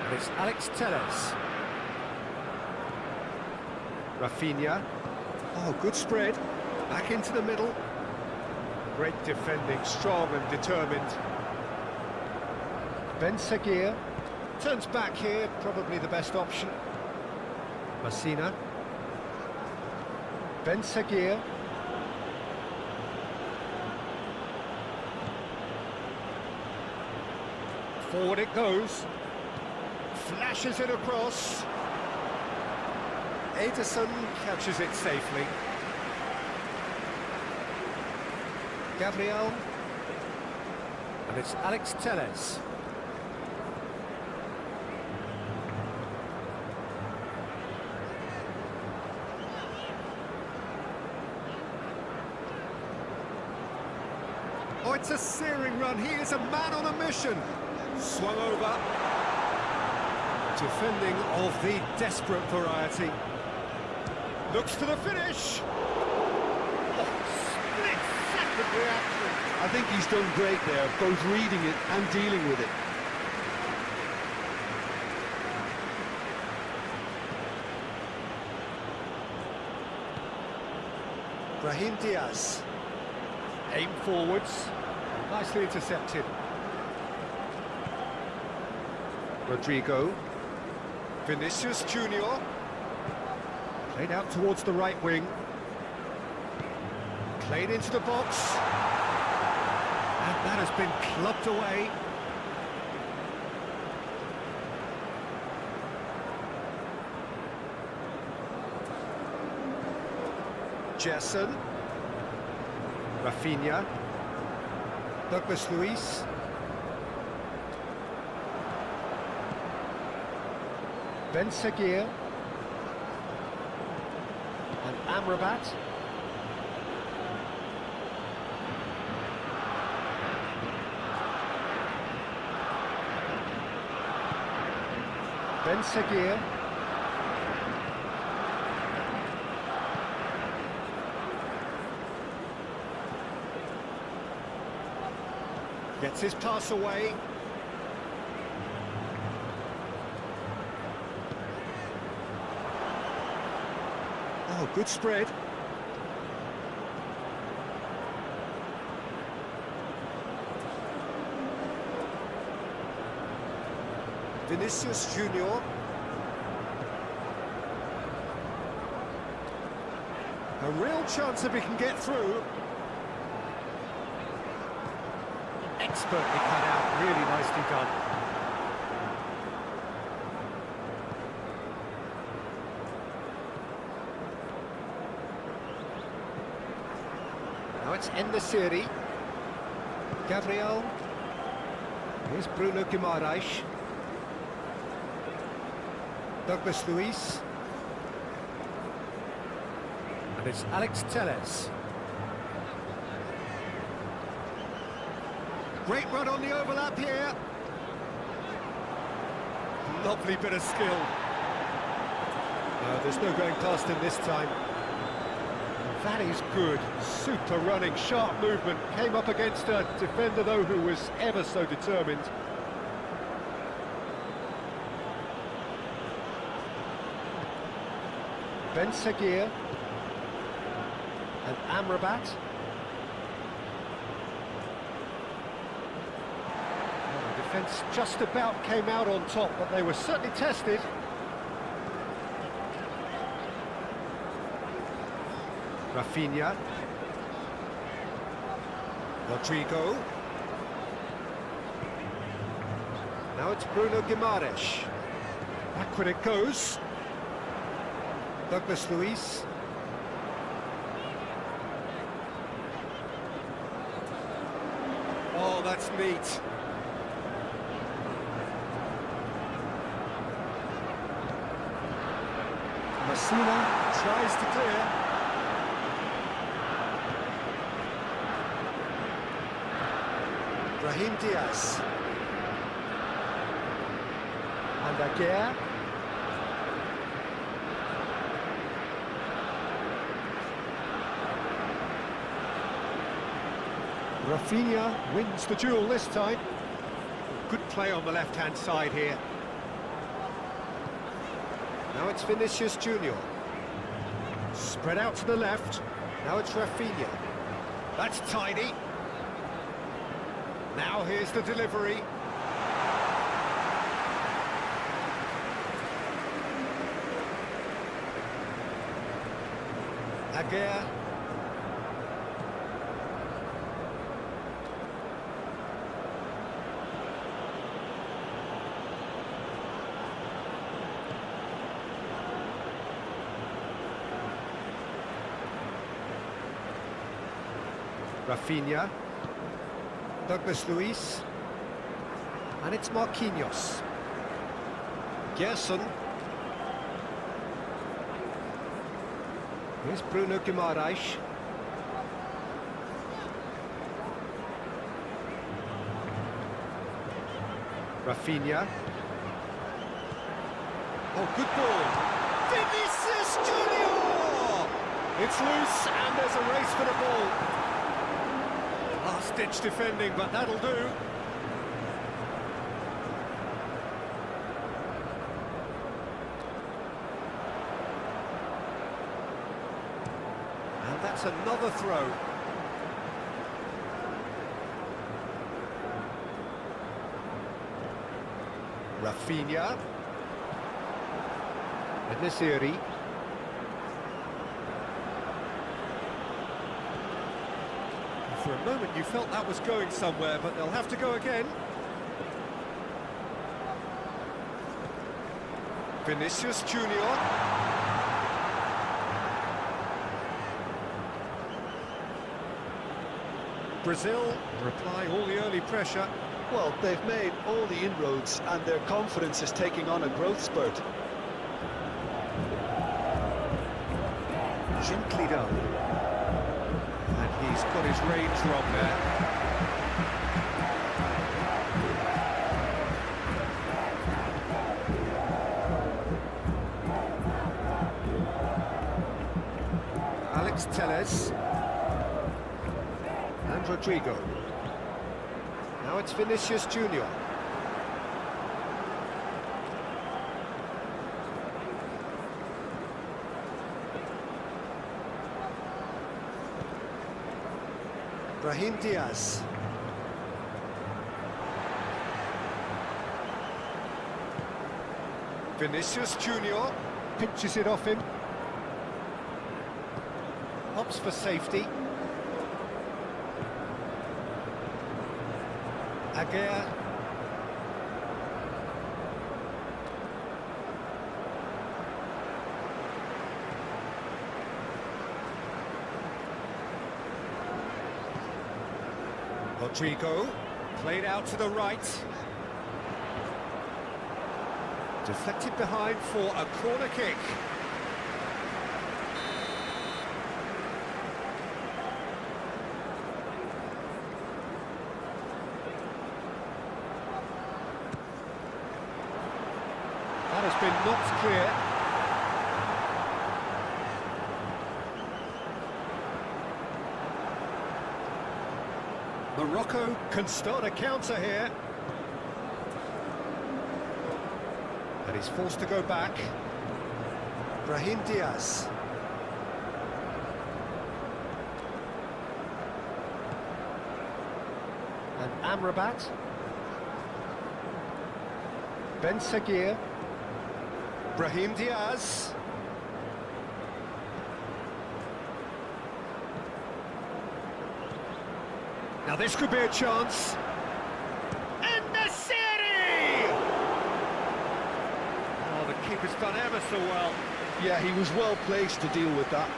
And it's Alex Telles. Rafinha. Oh, good spread. Back into the middle. Great defending, strong and determined. Ben Seguir. Turns back here, probably the best option. Messina. Ben Seguir. Forward it goes. Flashes it across. Ederson catches it safely. Gabriel. And it's Alex Telles. Oh, it's a searing run. He is a man on a mission. Swung over. Defending of the desperate variety. Looks to the finish. Oh, split-second reaction. I think he's done great there, both reading it and dealing with it. Brahim Diaz. Aim forwards. Nicely intercepted. Rodrigo. Vinicius Junior. Played out towards the right wing. Played into the box. And that has been clubbed away. Gerson. Rafinha. Douglas Luiz. Ben Seguir. And Amrabat. Ben Seguir. Gets his pass away. Oh, good spread. Vinicius Junior. A real chance if he can get through. Expertly cut out, really nicely done. Now it's En-Nesyri. Gabriel. Here's Bruno Guimaraes. Douglas Luiz. And it's Alex Telles. Great run on the overlap here. Lovely bit of skill. There's no going past him this time. That is good. Super running, sharp movement. Came up against a defender, though, who was ever so determined. Ben Seguir. And Amrabat. The defence just about came out on top, but they were certainly tested. Rafinha. Rodrigo. Now it's Bruno Guimaraes. Backward it goes. Douglas Luiz. Oh, that's neat. Messina tries to clear. Brahim Diaz. And Aguirre. Rafinha wins the duel this time. Good play on the left-hand side here. Now it's Vinicius Junior. Spread out to the left. Now it's Rafinha. That's tidy. Now here's the delivery. Aguirre. Rafinha, Douglas Luiz, and it's Marquinhos. Gerson. Here's Bruno Guimaraes. Rafinha. Oh, good ball. Vinicius Junior! It's loose and there's a race for the ball. Last-ditch defending, but that'll do. And that's another throw. Rafinha. Nesiri. For a moment you felt that was going somewhere, but they'll have to go again. Vinicius Junior. Brazil reply all the early pressure. Well, they've made all the inroads and their confidence is taking on a growth spurt. Gently done. And he's got his range wrong there. Alex Telles. And Rodrigo. Now it's Vinicius Junior. Brahim Diaz. Vinicius Junior pinches it off him. Hops for safety. Aguirre. Rodrigo, played out to the right. Deflected behind for a corner kick. That has been knocked clear. Morocco can start a counter here. And he's forced to go back. Brahim Diaz. And Amrabat. Ben Seguir. Brahim Diaz. Now this could be a chance. And Nesiri! Oh, the keeper's done ever so well. Yeah, he was well placed to deal with that.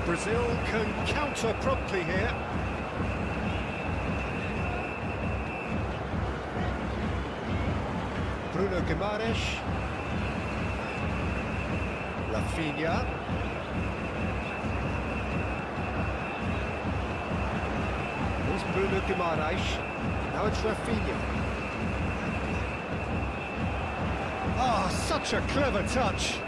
Brazil can counter promptly here. Bruno Guimaraes. Rafinha. Bruno Guimaraes. Now it's Rafinha. Ah, such a clever touch.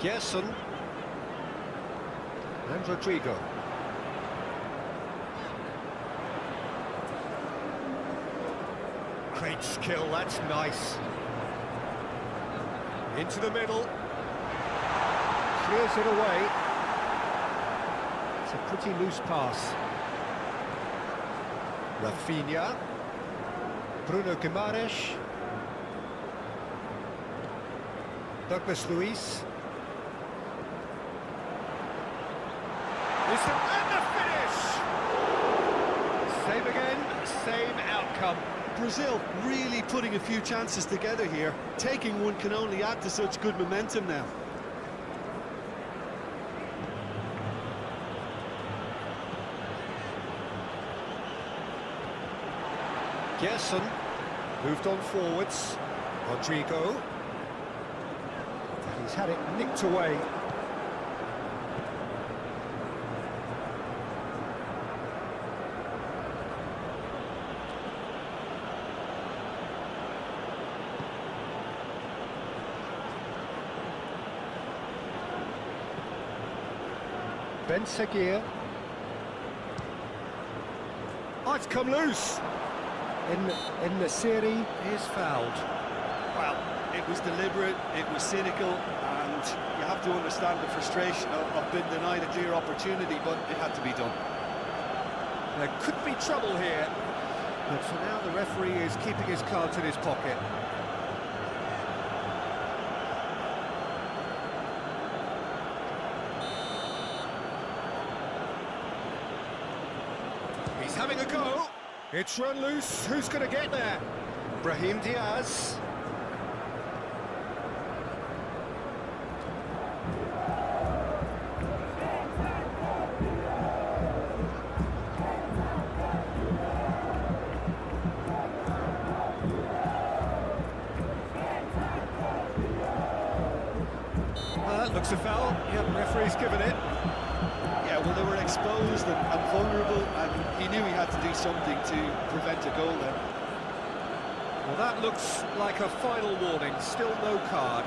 Gerson. And Rodrigo. Great skill, that's nice. Into the middle. Clears it away. It's a pretty loose pass. Rafinha. Bruno Guimaraes. Douglas Luiz. And the finish! Same again, same outcome. Brazil really putting a few chances together here. Taking one can only add to such good momentum now. Gerson moved on forwards. Rodrigo. And he's had it nicked away. Ben Seguir. Oh, it's come loose. In the series is fouled. Well, it was deliberate, it was cynical, and you have to understand the frustration of being denied a clear opportunity, but it had to be done. There could be trouble here, but for now the referee is keeping his cards in his pocket. He's having a go. It's run loose. Who's going to get there? Brahim Diaz. Looks a foul. Yep, referee's given it. Yeah, well, they were exposed and vulnerable, and he knew he had to do something to prevent a goal then. Well, that looks like a final warning. Still no card.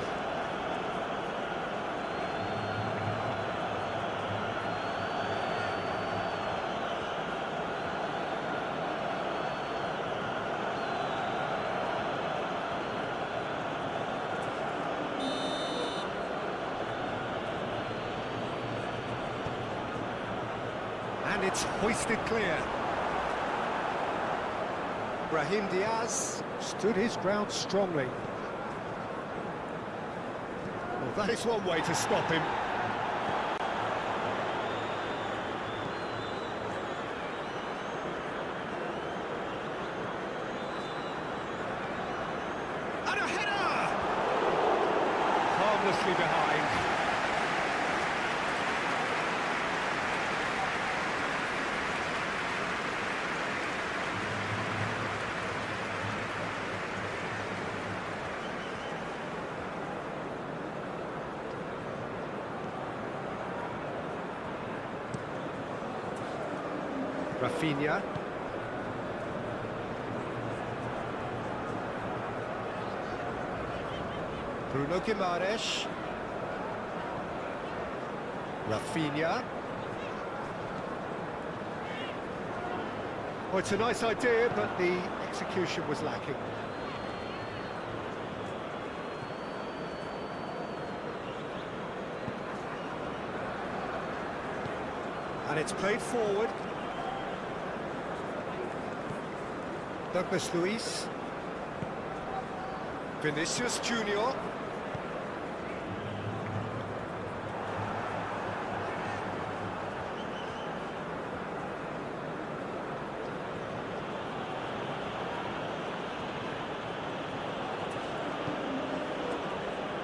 And it's hoisted clear. Brahim Diaz stood his ground strongly. Well, that is one way to stop him. And a header! Harmlessly behind. Rafinha. Bruno Guimaraes. Rafinha. Well, it's a nice idea, but the execution was lacking. And it's played forward. Douglas Luiz. Vinicius Junior.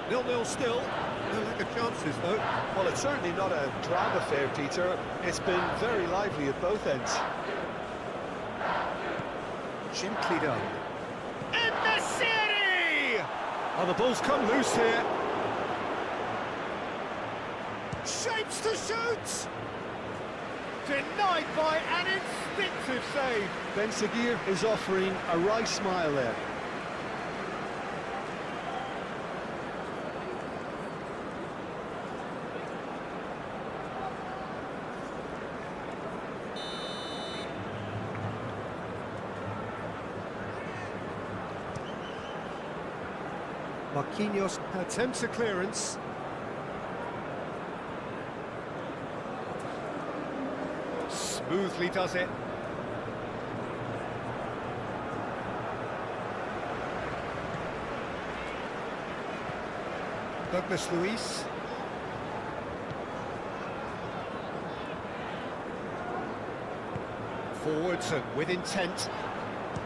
Nil-nil still. No lack of chances, though. Well, it's certainly not a drab affair, Peter. It's been very lively at both ends. Gently done. In the city! Oh, the ball's come loose here. Shapes to shoot! Denied by an instinctive save. Ben Seguir is offering a wry smile there. Marquinhos attempts a clearance. Smoothly does it. Douglas Luiz. Forwards and with intent.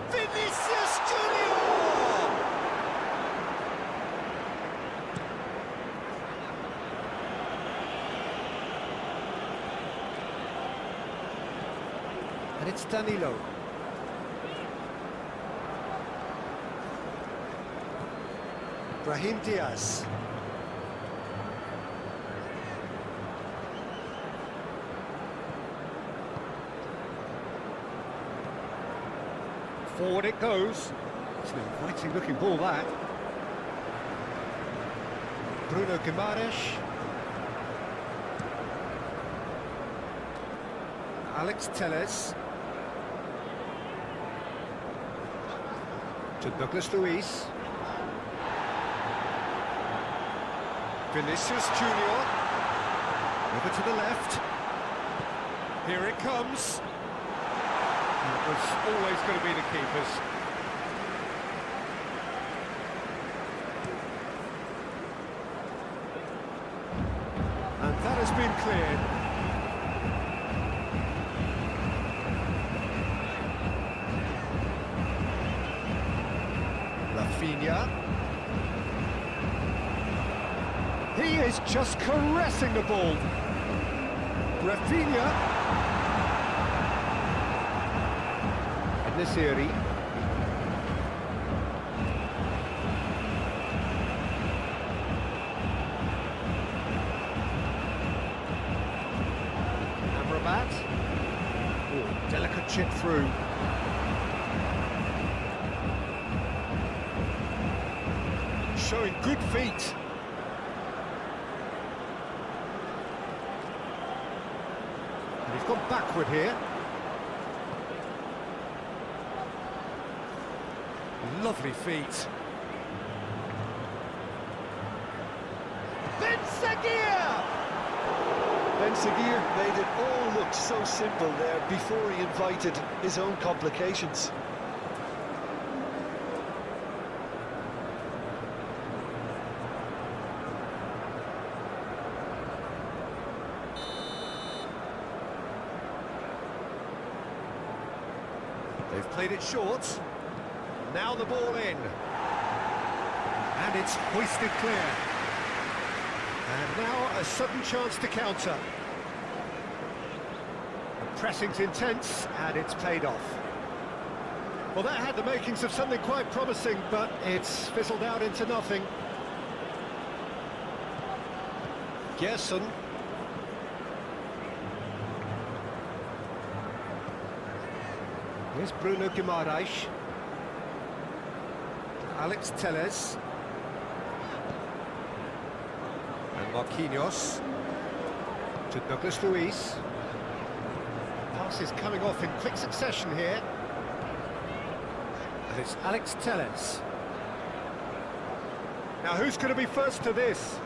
Vinicius Junior! And it's Danilo. Brahim Diaz. Forward it goes. It's an inviting looking ball, that. Bruno Guimaraes. Alex Telles. To Douglas Luiz. Vinicius Junior. Over to the left. Here it comes. It was always going to be the keepers. And that has been cleared. Rafinha. He is just caressing the ball. Rafinha. Nesiri. Amrabat. Oh, delicate chip through. Showing good feet. And he's gone backward here. Lovely feet. Ben Seguir! Ben Seguir made it all look so simple there before he invited his own complications. They've played it short. Now the ball in. And it's hoisted clear. And now a sudden chance to counter. The pressing's intense, and it's paid off. Well, that had the makings of something quite promising, but it's fizzled out into nothing. Gerson. Here's Bruno Guimaraes. Alex Telles. And Marquinhos. To Douglas Luiz. Passes coming off in quick succession here. And it's Alex Telles. Now who's going to be first to this?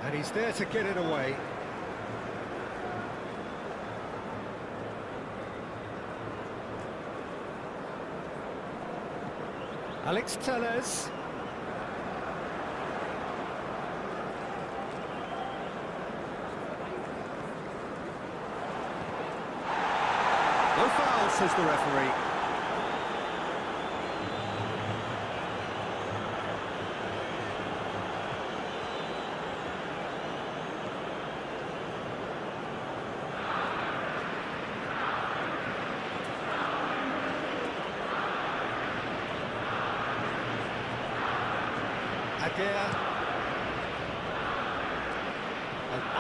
And he's there to get it away. Alex Telles. No foul, says the referee.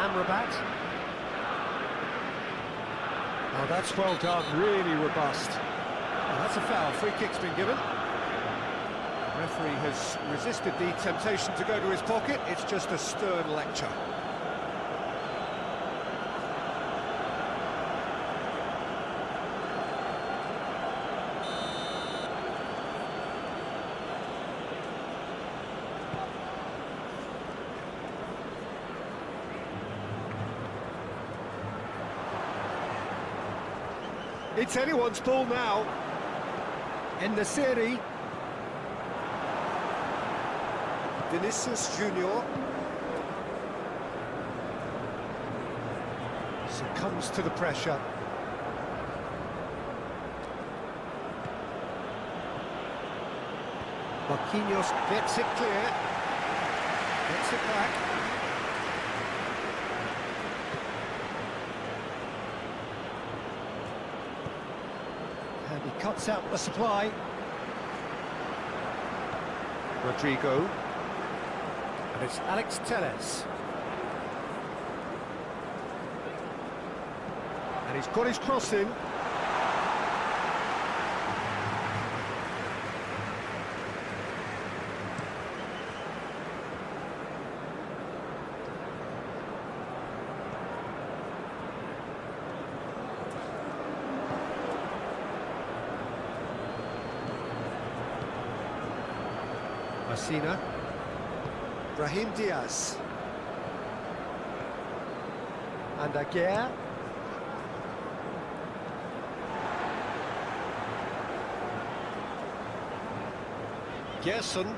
Amrabat. Oh, that's well done, really robust. Oh, that's a foul, free kick's been given. The referee has resisted the temptation to go to his pocket, it's just a stern lecture. It's anyone's ball now. In the series, Vinicius Junior succumbs to the pressure. Marquinhos gets it clear, gets it back. And he cuts out the supply. Rodrigo. And it's Alex Telles. And he's got his cross in. Messina, Brahim Diaz, and Aguirre. Gerson,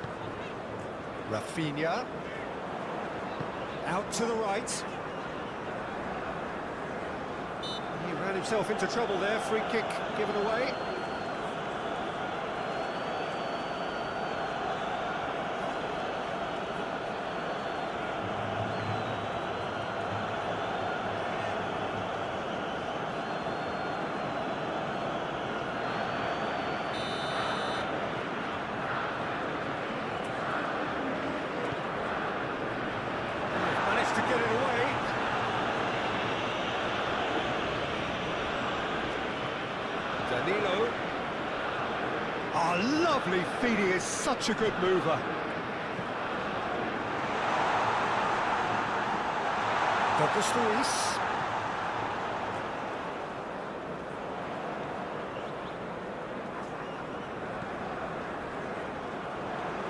Rafinha, out to the right. He ran himself into trouble there, free kick given away. To get it away. Danilo. Oh, lovely feed, he is such a good mover. Douglas Luiz.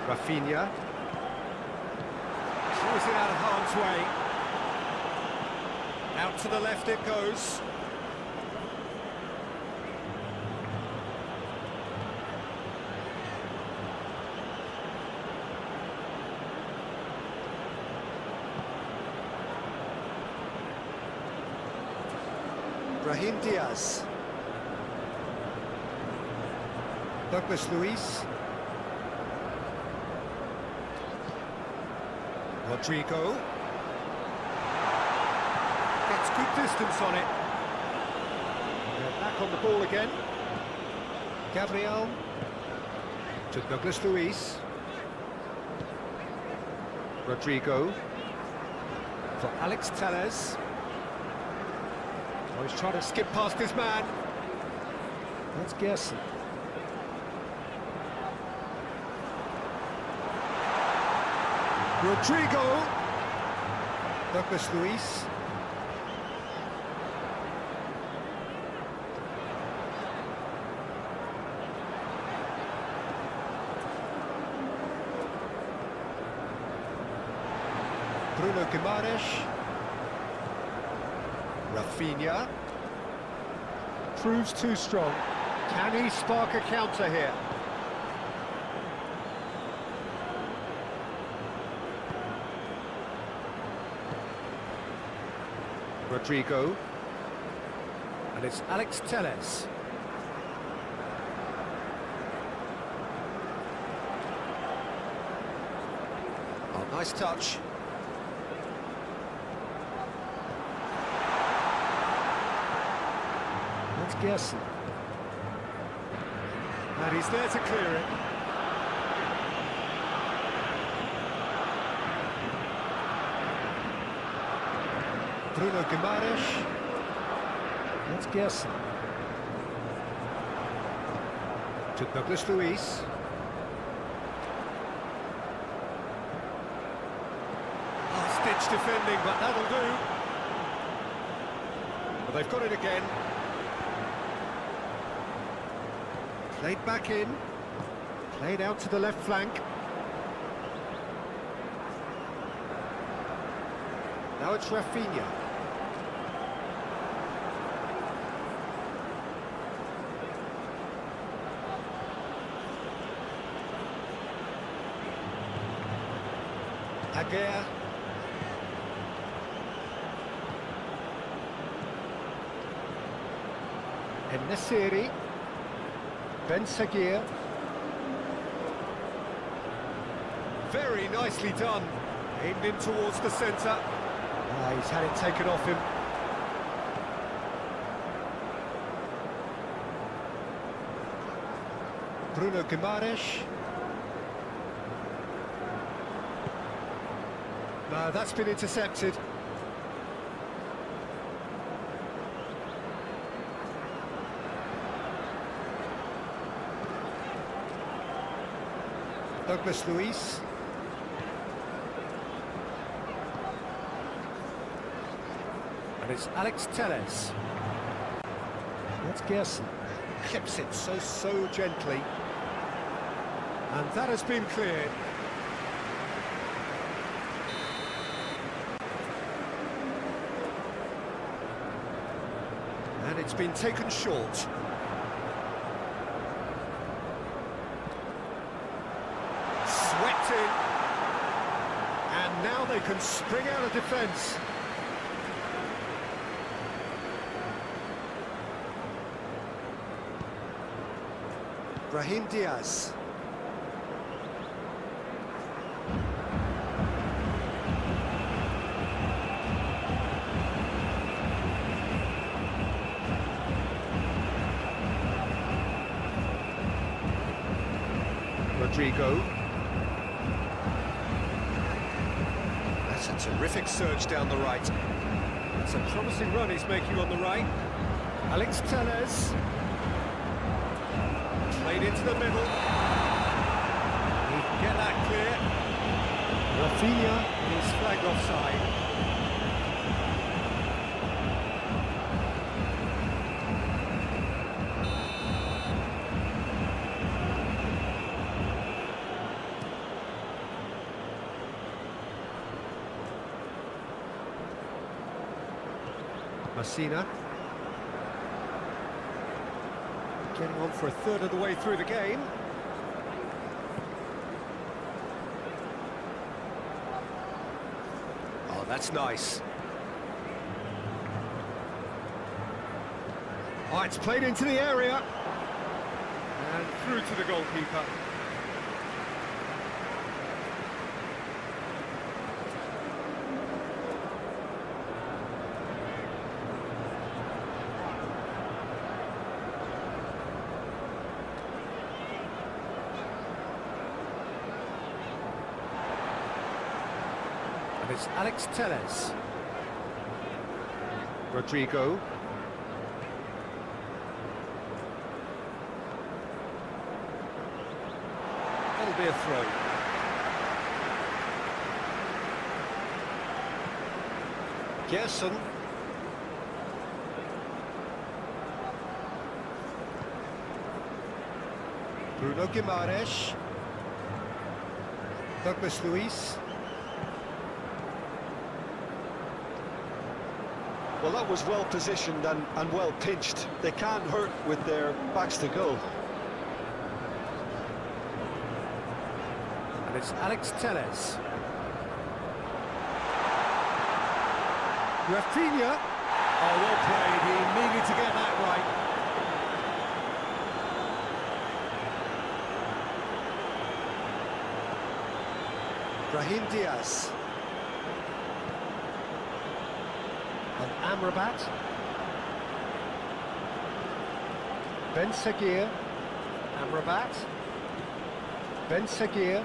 Rafinha. Throws it out of harm's way. Out to the left it goes. Brahim Diaz. Douglas Luiz. Rodrigo. Gets good distance on it. They're back on the ball again. Gabriel to Douglas Luiz. Rodrigo for Alex Telles. Oh, he's trying to skip past his man. That's Gerson. Rodrigo. Douglas Luiz. Bruno Guimaraes. Rafinha. Proves too strong. Can he spark a counter here? Rodrigo. And it's Alex Telles. Oh, nice touch. That's Gerson. And he's there to clear it. Bruno Guimaraes. That's Gerson. To Douglas Luiz. Stitch defending, but that'll do. Well, they've got it again. Played back in. Played out to the left flank. Now it's Rafinha. Aguirre. El-Nassiri. Ben Seguir. Very nicely done. Aimed in towards the centre. He's had it taken off him. Bruno Guimaraes. No, that's been intercepted. Douglas Luiz. And it's Alex Telles. That's Gerson. Clips it so gently. And that has been cleared. And it's been taken short. Swept in. And now they can spring out of defence. Brahim Diaz. Rodrigo. That's a terrific surge down the right. It's a promising run he's making on the right. Alex Telles. Played into the middle. He can get that clear. Rafinha is flagged offside. Messina. Getting on for a third of the way through the game. Oh, that's nice. Oh, it's played into the area. And through to the goalkeeper. And it's Alex Telles. Rodrigo. That'll be a throw. Gerson. Bruno Guimaraes. Douglas Luiz. Well, that was well positioned and well pinched. They can't hurt with their backs to goal. And it's Alex Telles. Rafinha. Oh, well played. He needed to get that right. Brahim Diaz. And Amrabat. Ben Seguir. Amrabat. Ben Seguir.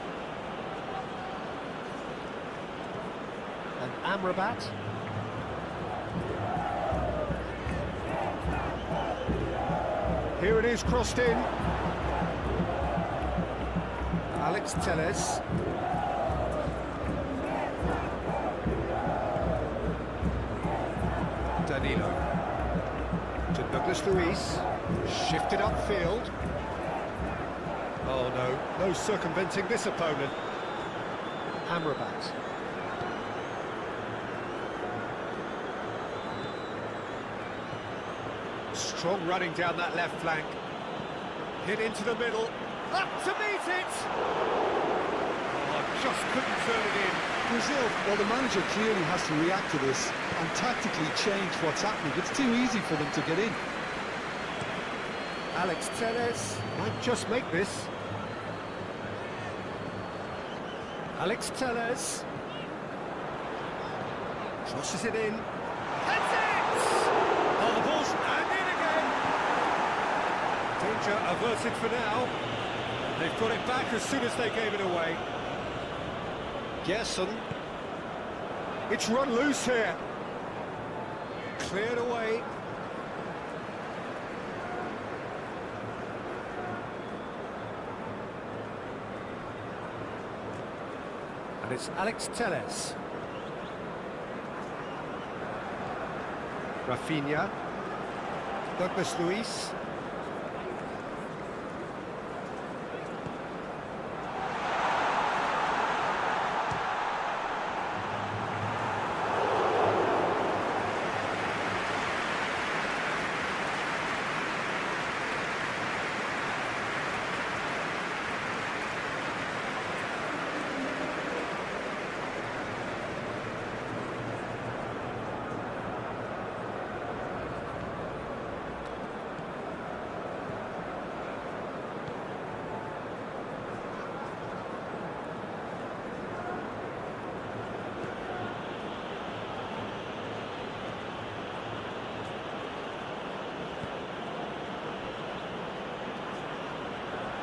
And Amrabat. Here it is, crossed in. Alex Telles. Danilo. To Douglas Luiz. Shifted upfield. Oh no, no circumventing this opponent. Amrabat. Strong running down that left flank. Hit into the middle. Up to meet it! Oh, just couldn't turn it in. Brazil, well, the manager clearly has to react to this and tactically change what's happening. It's too easy for them to get in. Alex Telles might just make this. Alex Telles. Crosses it in. That's it! Oh, the ball's and in again! Danger averted for now. They've got it back as soon as they gave it away. Gerson. It's run loose here. Cleared away. And it's Alex Telles. Rafinha. Douglas Luiz.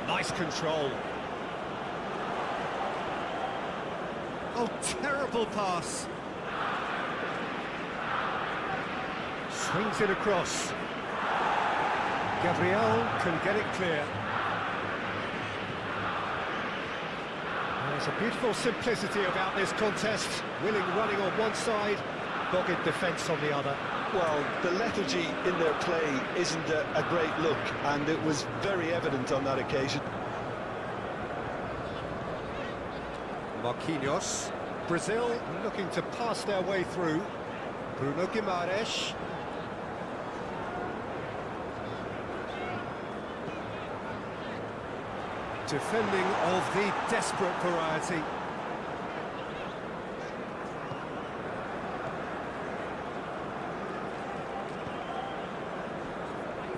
Nice control. Oh, terrible pass. Swings it across. Gabriel can get it clear. There's a beautiful simplicity about this contest. Willing running on one side, dogged defence on the other. Well, the lethargy in their play isn't a great look, and it was very evident on that occasion. Marquinhos. Brazil looking to pass their way through. Bruno Guimaraes. Defending of the desperate variety.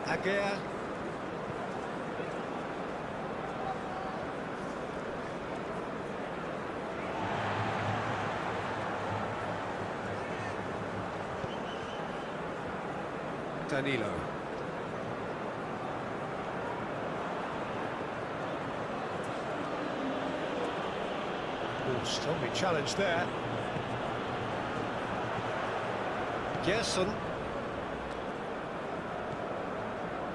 Aguirre. Danilo. Oh, strongly challenged there. Gerson.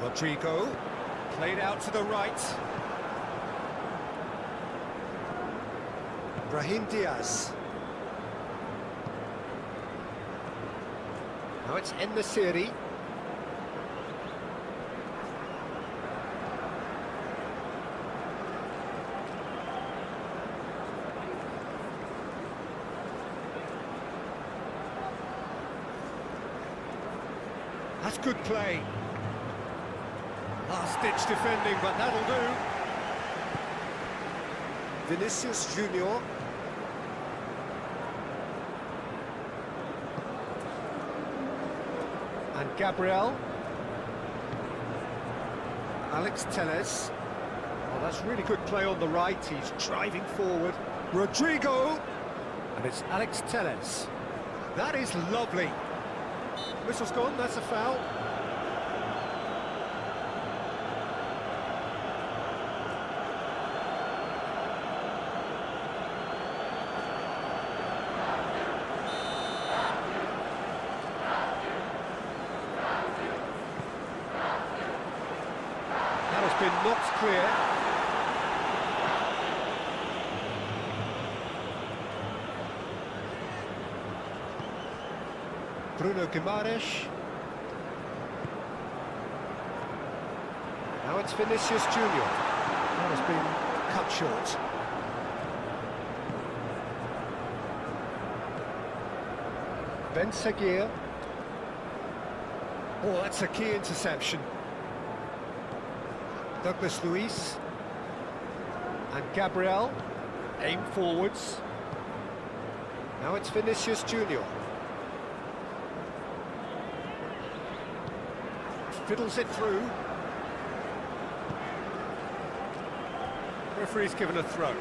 Rodrigo, played out to the right. Brahim Diaz. Now it's En-Nesyri. That's good play. Last-ditch defending, but that'll do. Vinicius Junior. And Gabriel. Alex Telles. Oh, that's really good play on the right. He's driving forward. Rodrigo. And it's Alex Telles. That is lovely. Whistle's gone, that's a foul. That has been knocked clear. Bruno Guimaraes. Now it's Vinicius Junior. That has been cut short. Ben Seguir. Oh, that's a key interception. Douglas Luiz. And Gabriel. Aim forwards. Now it's Vinicius Junior. Fiddles it through. Referee's given a throw.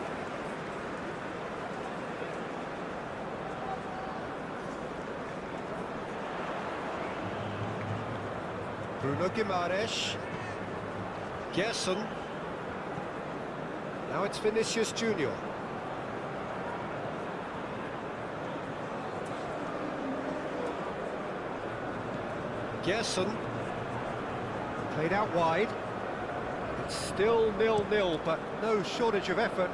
Bruno Guimaraes. Gerson. Now it's Vinicius Junior. Gerson. Played out wide. It's still 0-0, but no shortage of effort.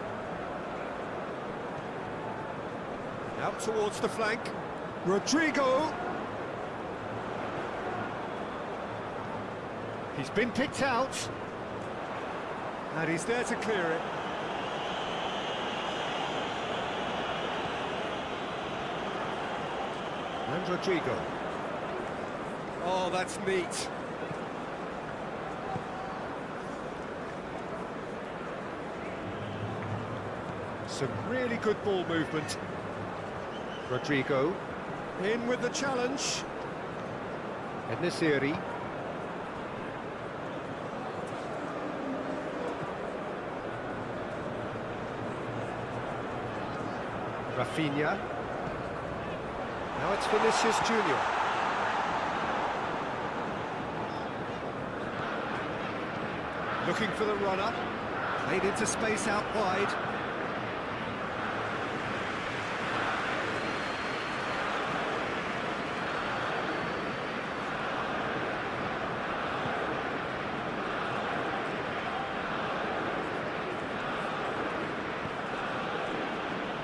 Out towards the flank. Rodrigo. He's been picked out. And he's there to clear it. And Rodrigo. Oh, that's neat. Some really good ball movement. Rodrigo. In with the challenge. Enesiri. Rafinha. Now it's Vinicius Junior. Looking for the runner. Played into space out wide.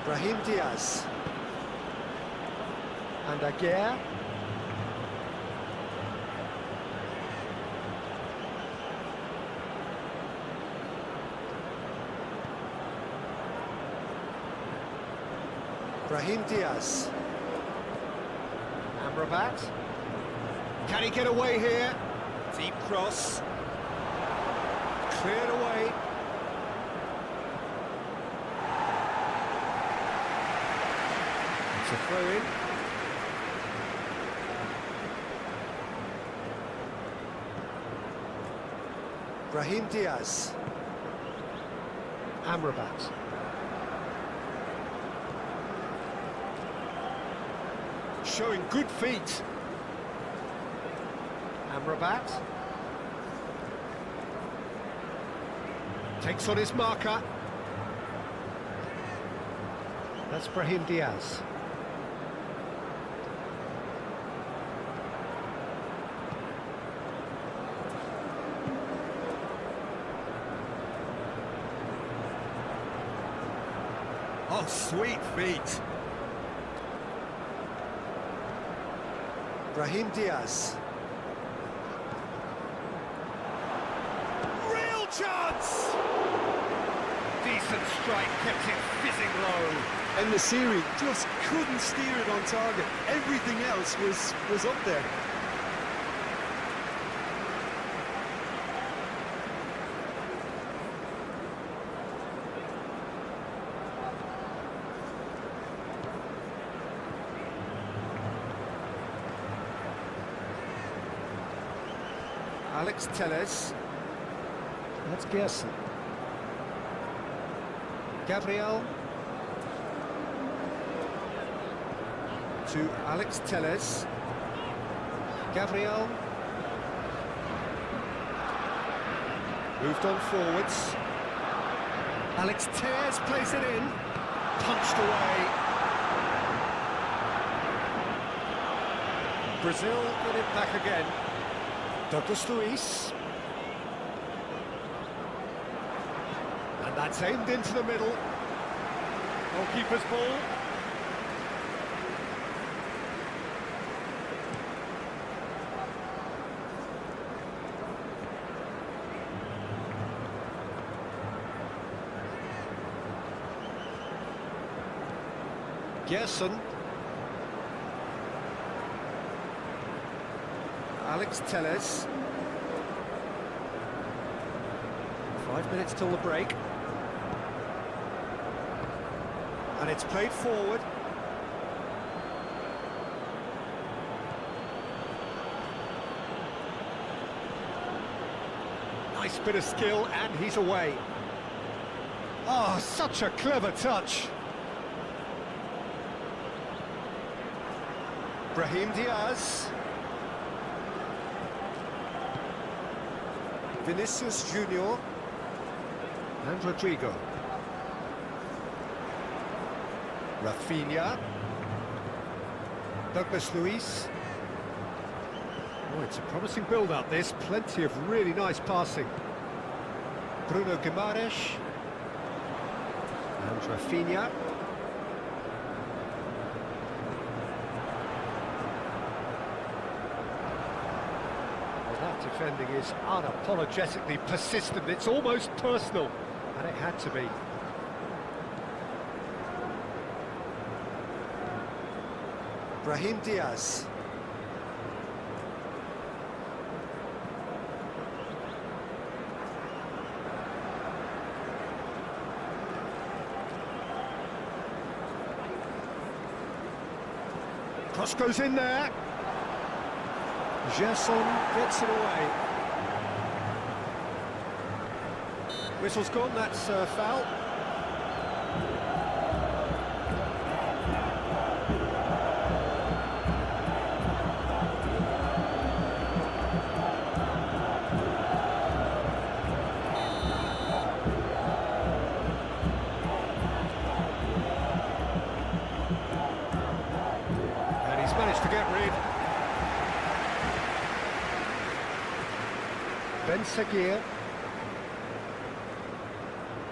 Brahim Diaz. And Aguirre. Brahim Diaz. Amrabat. Can he get away here? Deep cross. Cleared away. It's a throw-in. Brahim Diaz. Amrabat. Showing good feet. Amrabat. Takes on his marker. That's Brahim Diaz. Oh, sweet feet. Brahim Diaz. Real chance! Decent strike, kept it fizzing low. And the series just couldn't steer it on target. Everything else was up there. Alex Telles. That's Gerson. Gabriel. To Alex Telles. Gabriel. Moved on forwards. Alex Telles plays it in. Punched away. Brazil get it back again. Douglas Luiz. And that's aimed into the middle. Goalkeeper's ball. Gerson. Alex Telles. 5 minutes till the break. And it's played forward. Nice bit of skill, and he's away. Oh, such a clever touch. Brahim Diaz. Vinicius Junior. And Rodrigo. Rafinha. Douglas Luiz. Oh, it's a promising build-up, this. Plenty of really nice passing. Bruno Guimaraes. And Rafinha. Well, that defending is unapologetically persistent. It's almost personal, and it had to be. Brahim Diaz. Cross goes in there. Gerson gets it away. Whistle's gone, that's foul. Managed to get rid. Ben Seguir.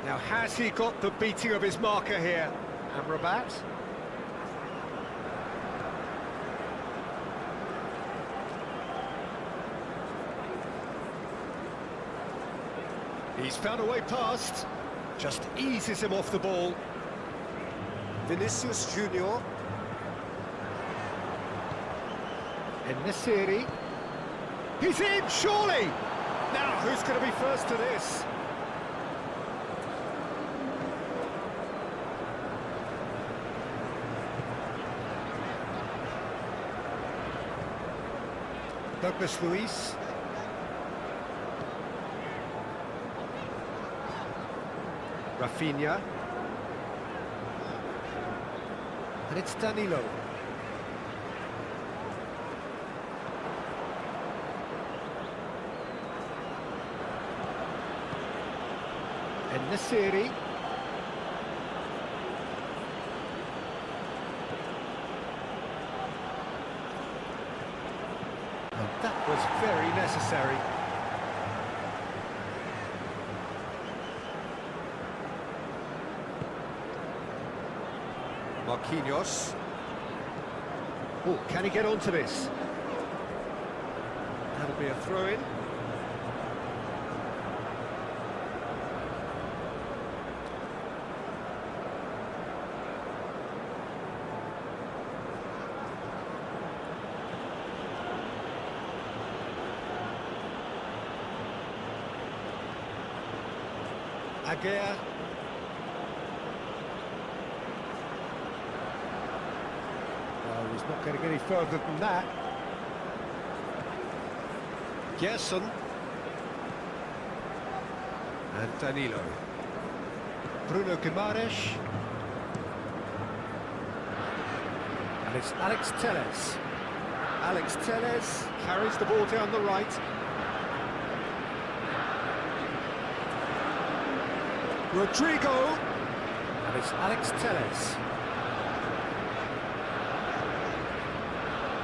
Now, has he got the beating of his marker here? Amrabat. He's found a way past. Just eases him off the ball. Vinicius Junior. Nesiri. He's in, surely! Now, who's going to be first to this? Douglas Luiz. Rafinha. And it's Danilo. Nesiri. And that was very necessary. Marquinhos. Oh, can he get onto this? That'll be a throw-in. Aguirre. Oh, he's not going to get any further than that. Gerson. And Danilo. Bruno Guimaraes. And it's Alex Telles. Alex Telles carries the ball down the right. Rodrigo, and it's Alex Telles.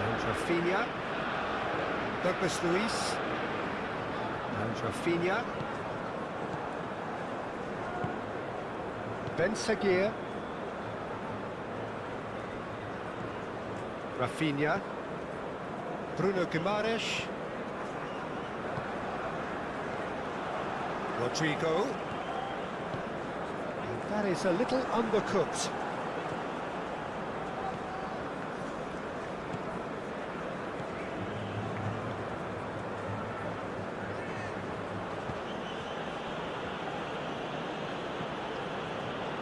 And Rafinha. Douglas Luiz. And Rafinha. Ben Seguir. Rafinha. Bruno Guimaraes. Rodrigo. And that is a little undercooked.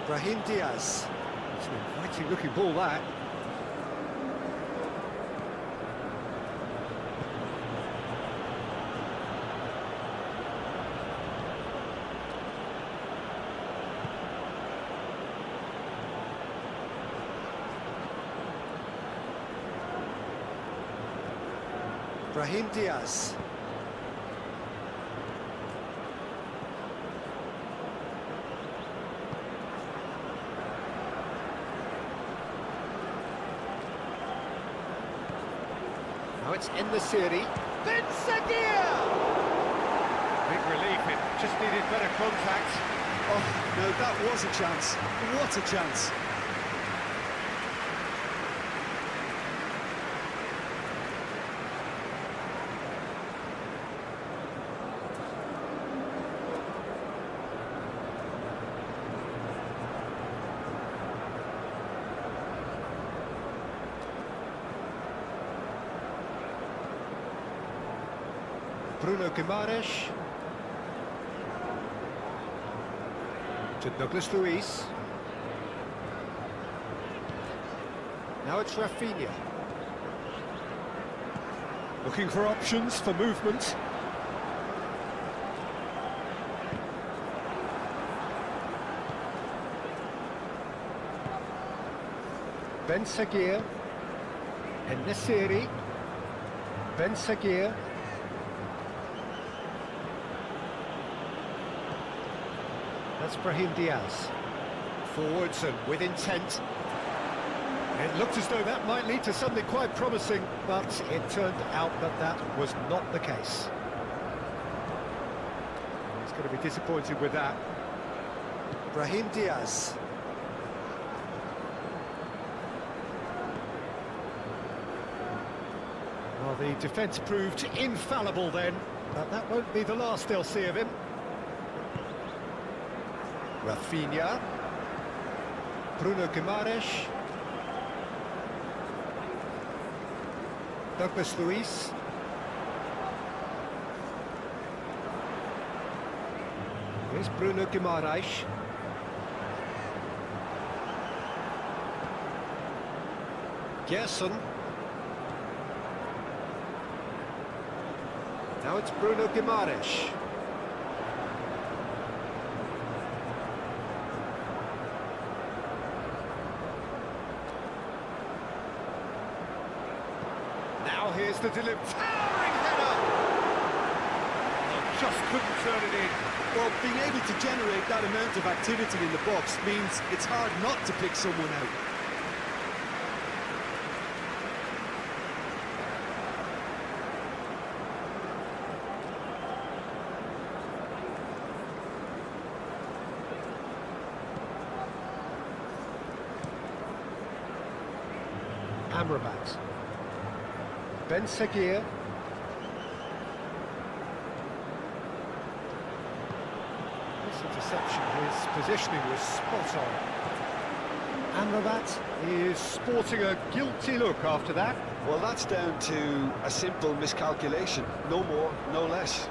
Brahim Diaz. It's an inviting looking ball, that. Brahim Diaz. Now it's in the series. Ben Seguir! Big relief, it just needed better contact. Oh, no, that was a chance. What a chance. Bruno Guimaraes. To Douglas Luiz. Now it's Rafinha. Looking for options for movement. Ben Seguir. En-Nesyri. Ben Seguir. That's Brahim Diaz. Forwards and with intent. It looked as though that might lead to something quite promising, but it turned out that that was not the case. He's going to be disappointed with that. Brahim Diaz. Well, the defence proved infallible then, but that won't be the last they'll see of him. Rafinha. Bruno Guimaraes. Douglas Luiz. Here's Bruno Guimaraes. Gerson. Now it's Bruno Guimaraes. Now here's the delivery. Towering header! Just couldn't turn it in. Well, being able to generate that amount of activity in the box means it's hard not to pick someone out. Amrabat. Ben Seguir. This interception, his positioning was spot on. Amrabat is sporting a guilty look after that. Well, that's down to a simple miscalculation. No more, no less.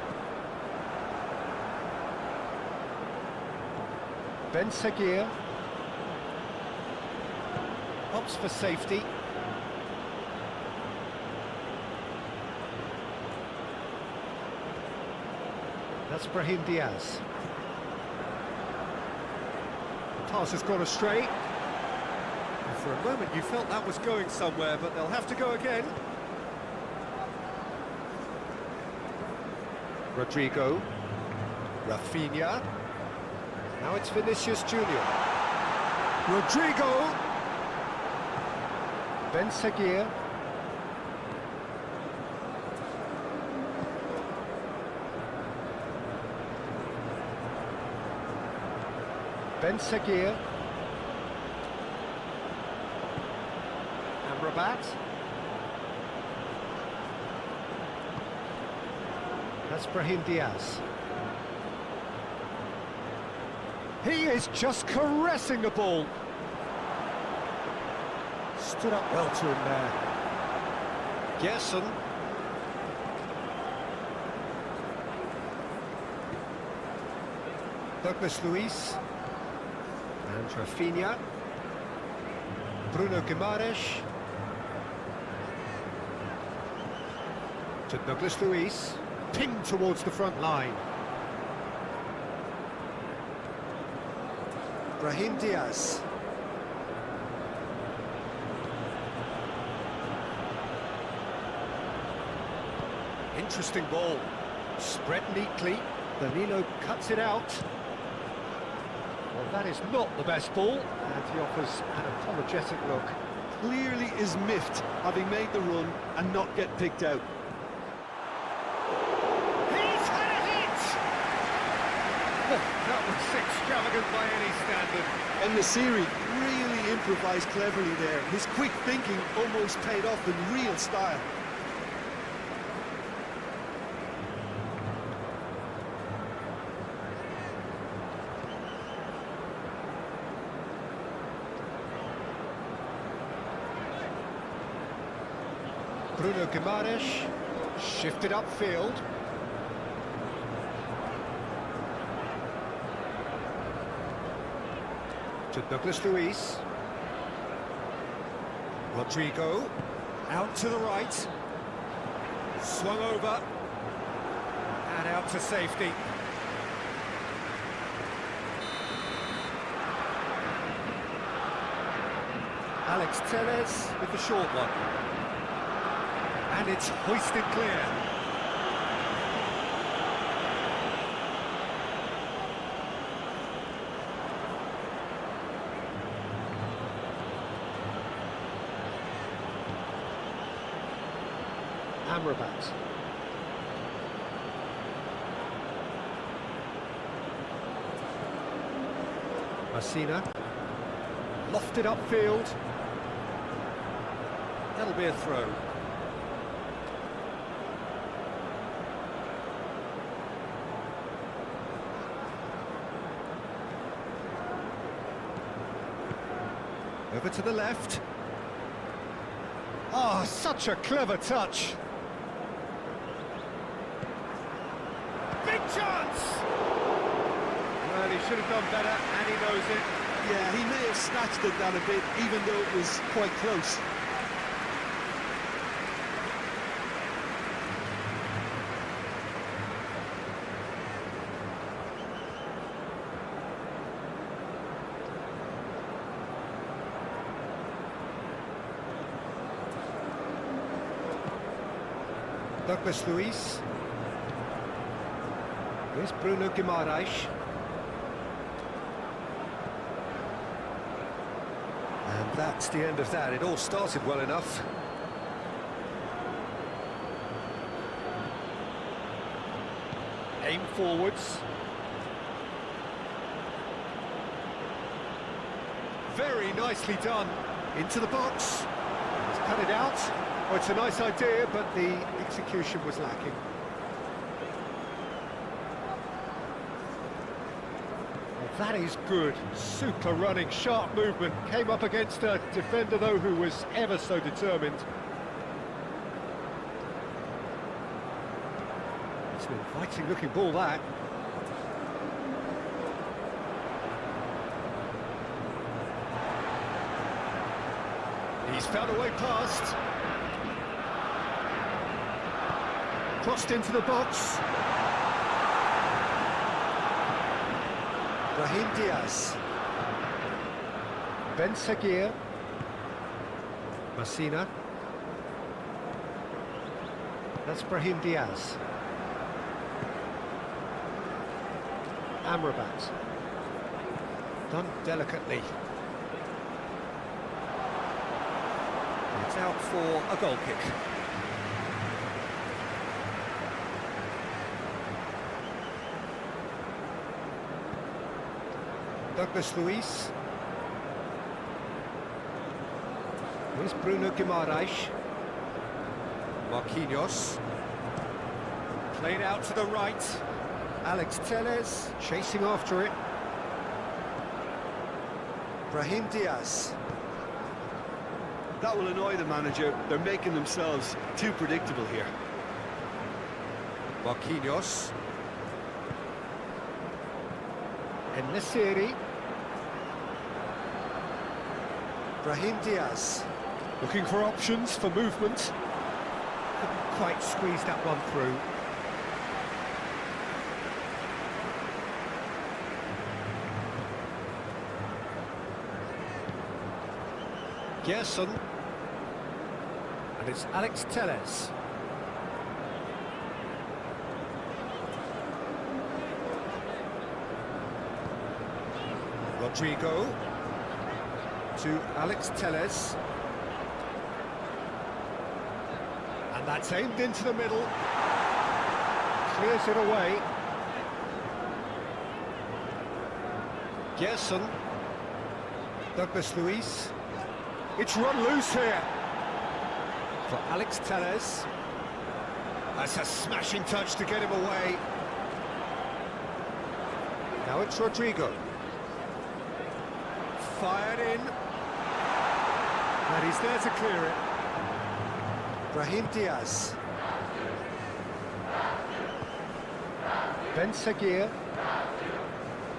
Ben Seguir. Opts for safety. That's Brahim Diaz. The pass has gone astray. And for a moment you felt that was going somewhere, but they'll have to go again. Rodrigo. Rafinha. Now it's Vinicius Junior. Rodrigo! Ben Seguir. Ben Seguir. Amrabat. That's Brahim Diaz. He is just caressing the ball. Stood up well to him there. Gerson. Douglas Luiz. And Rafinha. Bruno Guimaraes. To Douglas Luiz. Pinged towards the front line. Brahim Diaz. Interesting ball. Spread neatly. Danilo cuts it out. Well, that is not the best ball. And he offers an apologetic look. Clearly is miffed, having made the run and not get picked out. He's had a hit! Oh, that was extravagant by any standard. And Nasiri really improvised cleverly there. His quick thinking almost paid off in real style. Bruno Guimaraes shifted upfield. To Douglas Luiz. Rodrigo out to the right. Swung over and out to safety. Alex Telles with the short one. And it's hoisted clear. Amrabat. Messina. Lofted upfield. That'll be a throw. Over to the left. Oh, such a clever touch. Big chance! Well, he should have done better, and he knows it. Yeah, he may have snatched it down a bit, even though it was quite close. Douglas Luiz. Here's Bruno Guimaraes. And that's the end of that. It all started well enough. Aim forwards. Very nicely done. Into the box. He's cut it out. Well, it's a nice idea, but the execution was lacking. Well, that is good. Super running, sharp movement. Came up against a defender, though, who was ever so determined. It's an inviting-looking ball, that. He's found a way past. Crossed into the box. Brahim Diaz. Ben Seguir. Messina. That's Brahim Diaz. Amrabat. Done delicately. It's out for a goal kick. Douglas Luiz. Here's Bruno Guimaraes. Marquinhos. Played out to the right. Alex Telles chasing after it. Brahim Diaz. That will annoy the manager. They're making themselves too predictable here. Marquinhos. En-Nesyri. Brahim Diaz. Looking for options for movement. Couldn't quite squeeze that one through. Gerson. And it's Alex Telles. Rodrigo. To Alex Telles. And that's aimed into the middle. Clears it away. Gerson. Douglas Luiz. It's run loose here. For Alex Telles. That's a smashing touch to get him away. Now it's Rodrigo. Fired in. And he's there to clear it. Brahim Diaz. Ben Seguir.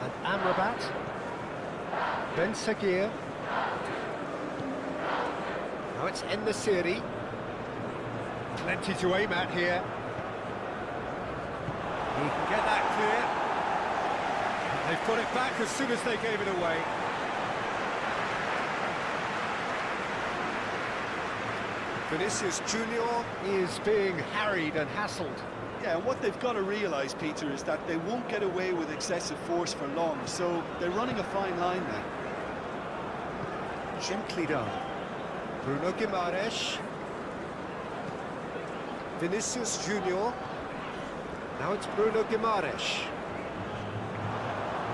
And Amrabat. Ben Seguir. Now it's En-Nesyri. Plenty to aim at here. He can get that clear. They've got it back as soon as they gave it away. Vinicius Junior is being harried and hassled. Yeah, and what they've got to realise, Peter, is that they won't get away with excessive force for long, so they're running a fine line there. Gently done. Bruno Guimaraes. Vinicius Junior. Now it's Bruno Guimaraes.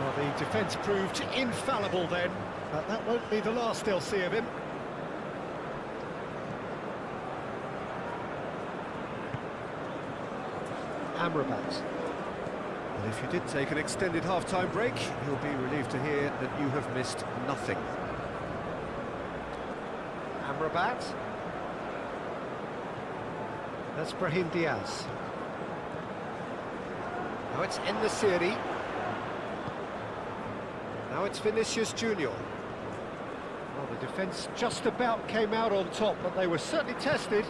Well, the defence proved infallible then, but that won't be the last they'll see of him. Amrabat. And if you did take an extended half-time break, you'll be relieved to hear that you have missed nothing. Amrabat. That's Brahim Diaz. Now it's En-Nesyri. Now it's Vinicius Junior. Well, the defence just about came out on top, but they were certainly tested.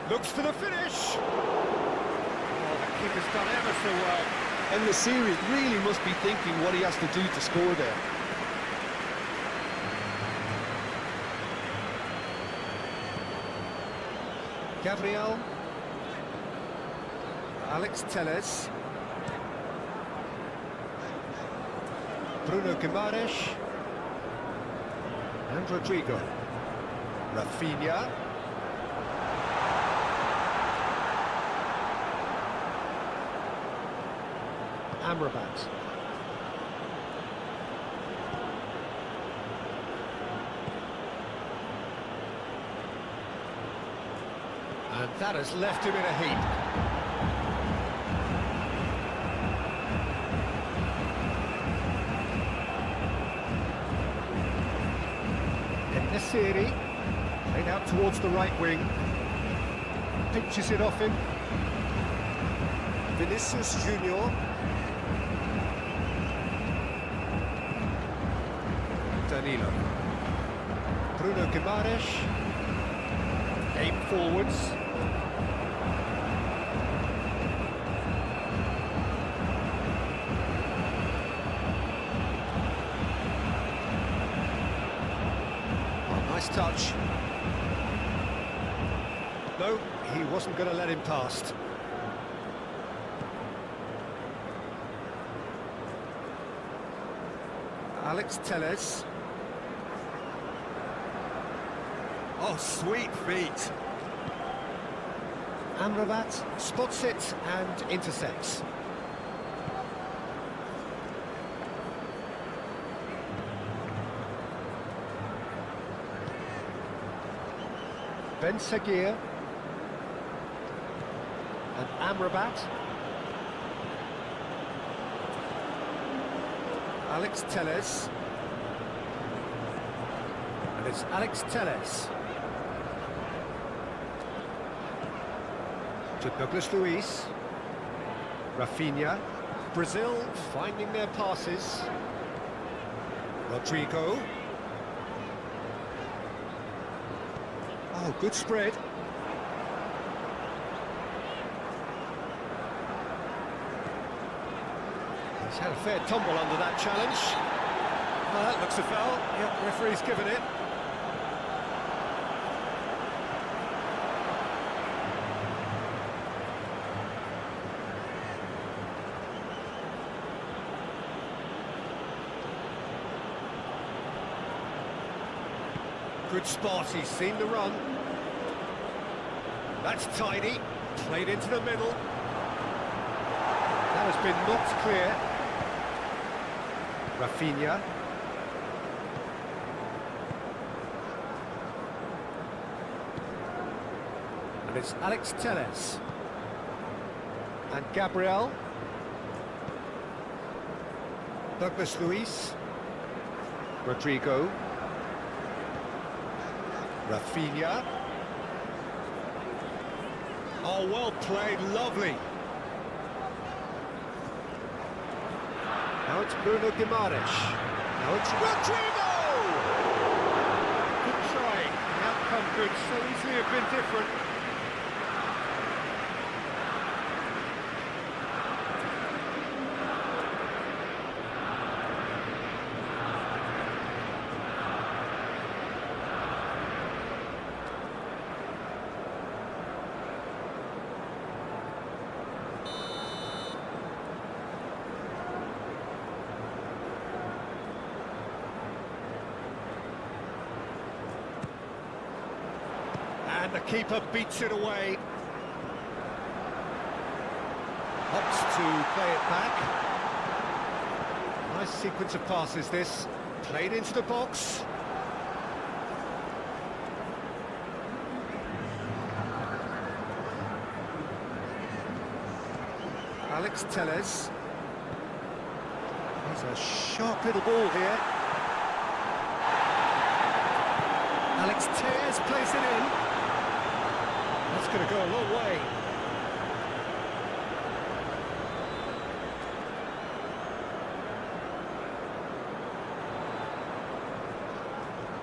Looks for the finish. Oh, the keeper's done ever so well. En-Nesyri really must be thinking what he has to do to score there. Gabriel. Alex Telles. Bruno Guimaraes. And Rodrigo. Rafinha. Amrabat. And that has left him in a heap. En-Nesyri, played out towards the right wing. Pinches it off him. Vinicius Junior. Danilo. Bruno Guimaraes. Aim forwards. Oh, nice touch. No, he wasn't going to let him past. Alex Telles. Oh, sweet feet. Amrabat spots it and intercepts. Ben Seguir. And Amrabat. Alex Telles. And it's Alex Telles. To Douglas Luiz. Rafinha. Brazil finding their passes. Rodrigo. Oh, good spread. He's had a fair tumble under that challenge. Oh, that looks a foul. Yep, referee's given it. Good spot, he's seen the run. That's tidy, played into the middle. That has been knocked clear. Rafinha. And it's Alex Telles. And Gabriel. Douglas Luiz. Rodrigo. Rafinha. Oh, well played, lovely. Now it's Bruno Guimaraes. Now it's Rodrigo! Good try. The outcome could so easily have been different. And the keeper beats it away. Opts to play it back. Nice sequence of passes this. Played into the box. Alex Telles. There's a sharp little ball here. Alex Telles plays it in. That's going to go a long way.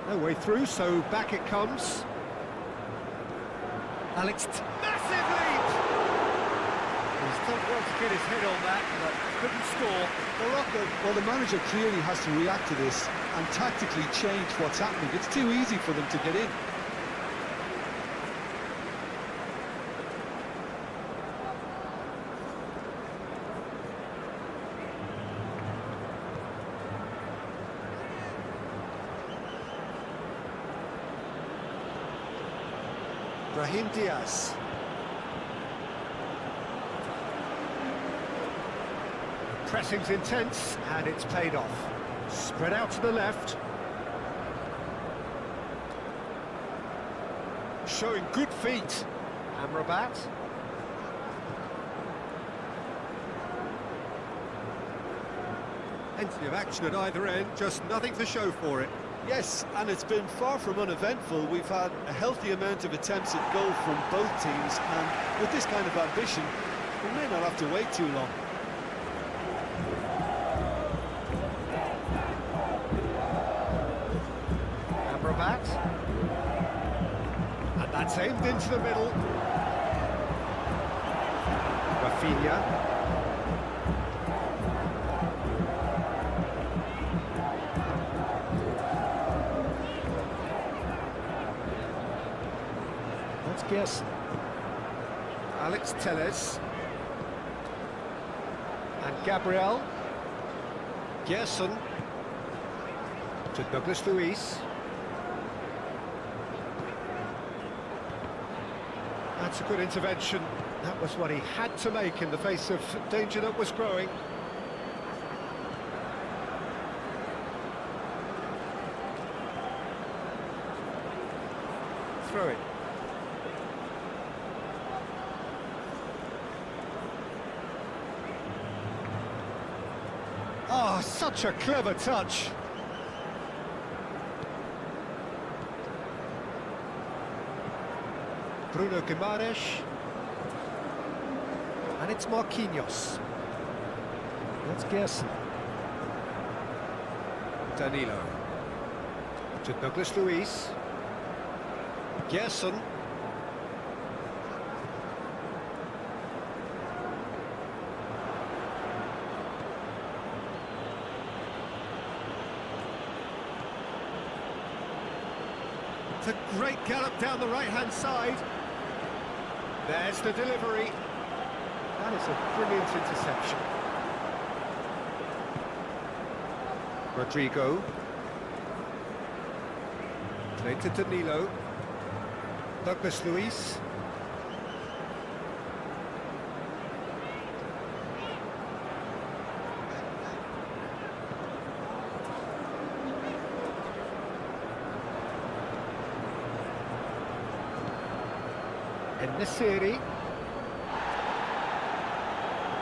No way through, so back it comes. Alex, massive leap! He's done well to get his head on that, but couldn't score. Morocco, well, the manager clearly has to react to this and tactically change what's happening. It's too easy for them to get in. Brahim Diaz. Pressing's intense, and it's paid off. Spread out to the left. Showing good feet. Amrabat. Plenty of action at either end, just nothing to show for it. Yes, and it's been far from uneventful. We've had a healthy amount of attempts at goal from both teams, and with this kind of ambition, we may not have to wait too long. Amrabat. And that's aimed into the middle. Rafinha. Yes, Alex Telles and Gabriel Gerson to Douglas Luiz. That's a good intervention. That was what he had to make in the face of danger that was growing. Throw it. Oh, such a clever touch. Bruno Guimaraes. And it's Marquinhos. That's Gerson. Danilo. To Douglas Luiz. Gerson. It's a great gallop down the right-hand side. There's the delivery. That is a brilliant interception. Rodrigo. Played to Danilo. Douglas Luiz. En-Nesyri.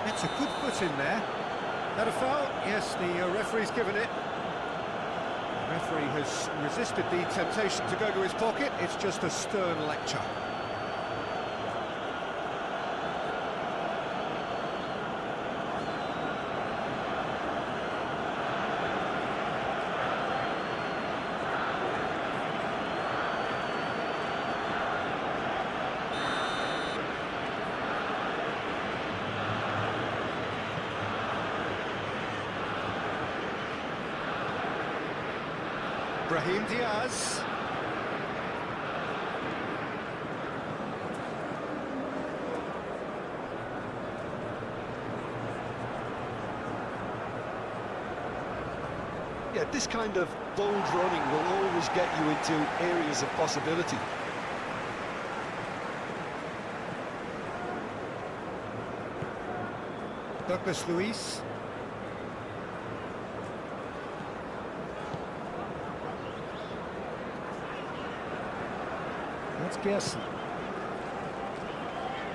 That's a good foot in there. That a foul? Yes, the referee's given it. The referee has resisted the temptation to go to his pocket. It's just a stern lecture. Brahim Diaz. Yeah, this kind of bold running will always get you into areas of possibility. Douglas Luiz. That's Gerson.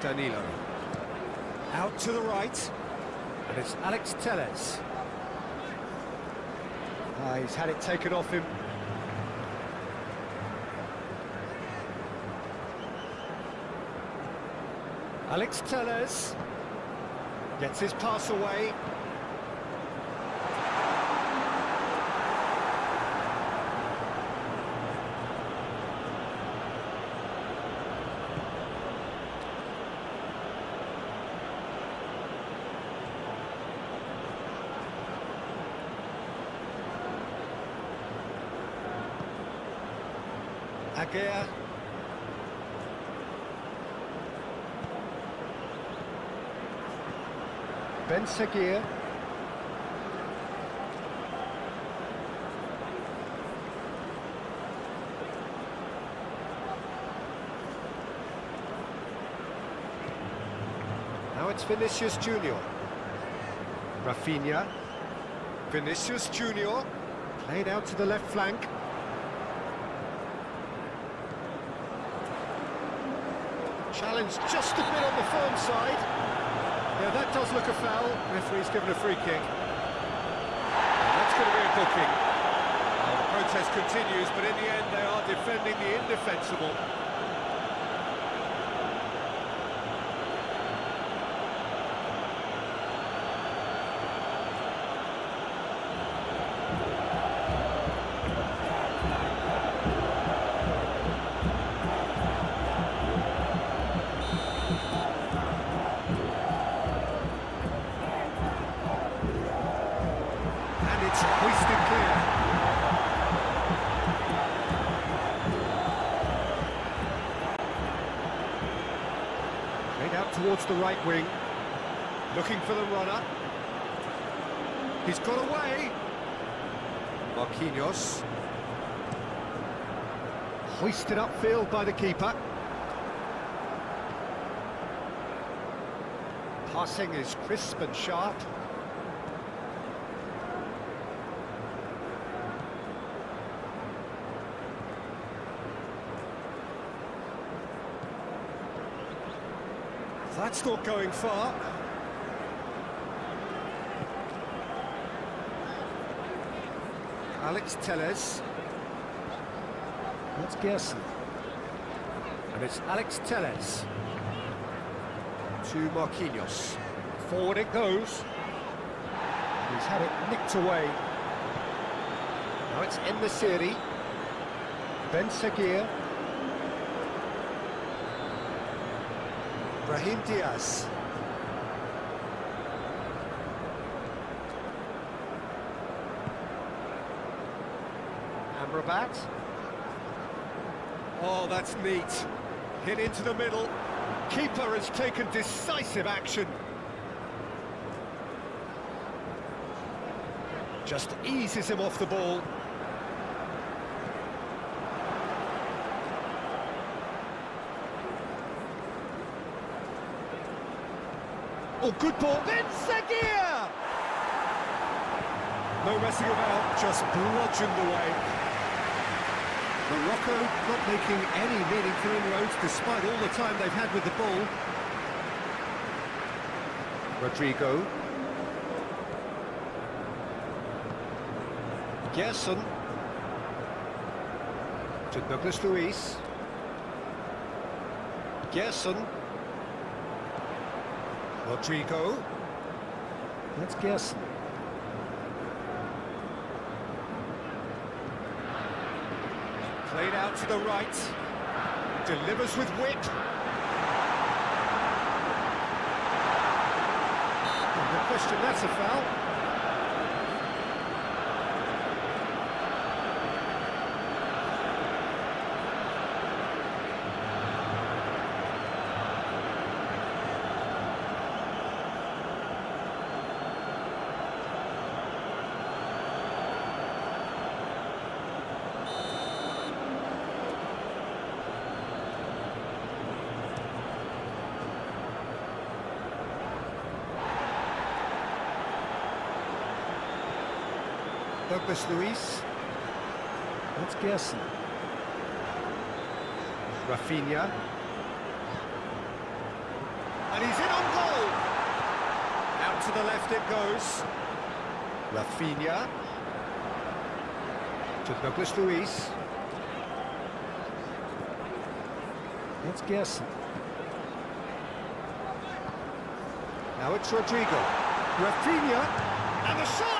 Danilo. Out to the right. And it's Alex Telles. He's had it taken off him. Alex Telles. Gets his pass away. Aguirre. Ben Seguir. Now it's Vinicius Junior. Rafinha. Vinicius Junior. Played out to the left flank. Challenge just a bit on the firm side. Yeah, that does look a foul. Referee's given a free kick. That's going to be a booking. Well, the protest continues, but in the end they are defending the indefensible. Hoisted clear. Played out towards the right wing. Looking for the runner. He's got away. Marquinhos. Hoisted upfield by the keeper. Passing is crisp and sharp. That's not going far. Alex Telles. That's Gerson. And it's Alex Telles. To Marquinhos. Forward it goes. He's had it nicked away. Now it's En-Nesyri. Ben Seguir. Brahim Diaz. Amrabat. Oh, that's neat. Hit into the middle. Keeper has taken decisive action. Just eases him off the ball. Oh, good ball. Ben Seguir! No messing about, just bludgeoned away. Morocco not making any meaningful inroads despite all the time they've had with the ball. Rodrigo. Gerson. To Douglas Luiz. Gerson. Rodrigo. That's Gerson. Played out to the right. Delivers with whip. No question, that's a foul. Douglas Luiz. That's Gerson. Rafinha. And he's in on goal! Out to the left it goes. Rafinha. To Douglas Luiz. That's Gerson. Now it's Rodrigo. Rafinha. And the shot!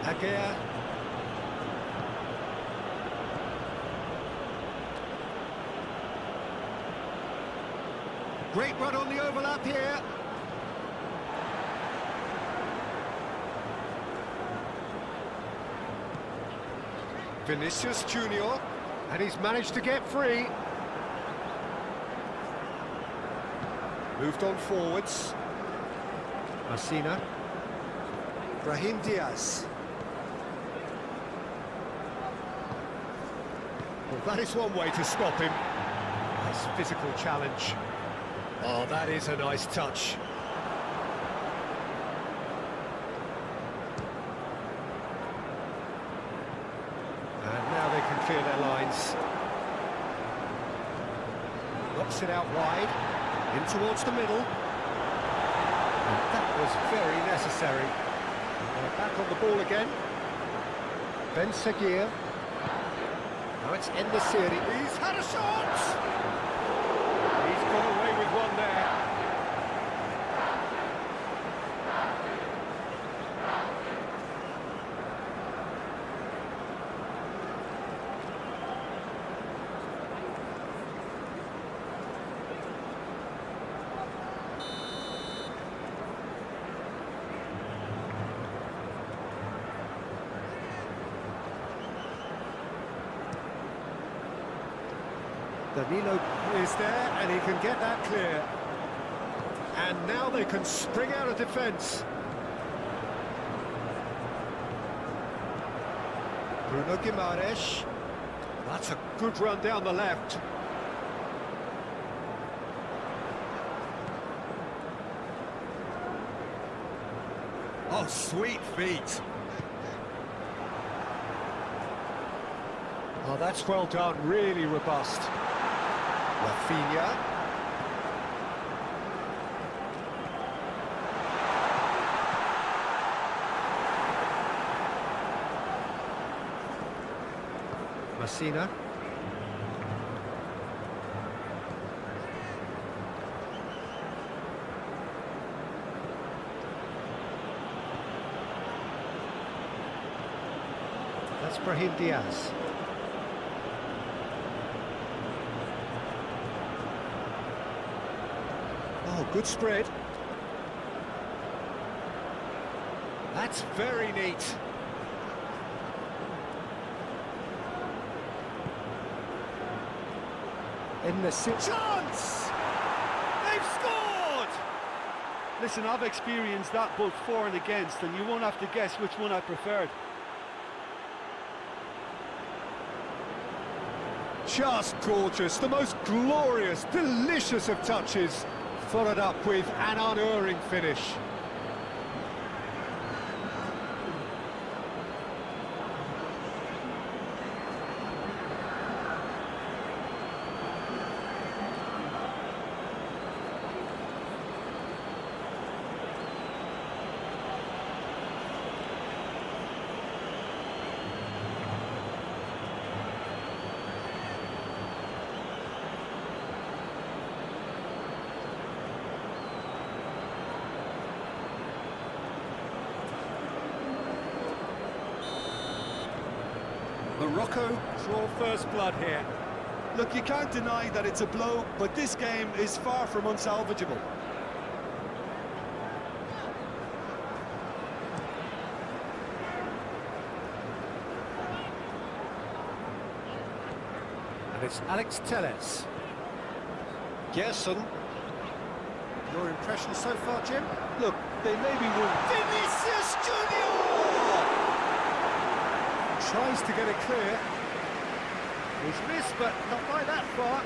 Agüero. Great run on the overlap here. Vinicius Junior, and he's managed to get free. Moved on forwards. Marcina. Brahim Diaz. Well, that is one way to stop him. Nice physical challenge. Oh, that is a nice touch. And now they can clear their lines. Knocks it out wide, in towards the middle. And that was very necessary. They're back on the ball again. Ben Seguir. Now it's En-Nesyri. He's had a shot! He's got away with one there. Danilo is there, and he can get that clear. And now they can spring out of defence. Bruno Guimaraes. That's a good run down the left. Oh, sweet feet. Oh, that's well done, really robust. Rafinha. Messina. That's Brahim Diaz. Oh, good spread. That's very neat. In the chance! They've scored! Listen, I've experienced that both for and against, and you won't have to guess which one I preferred. Just gorgeous, the most glorious, delicious of touches, followed up with an unerring finish. Morocco draw first blood here. Look, you can't deny that it's a blow, but this game is far from unsalvageable. And it's Alex Telles. Gerson. Your impression so far, Jim? Look, they maybe won't. Vinicius Junior! Tries to get it clear. He's missed, but not by that far.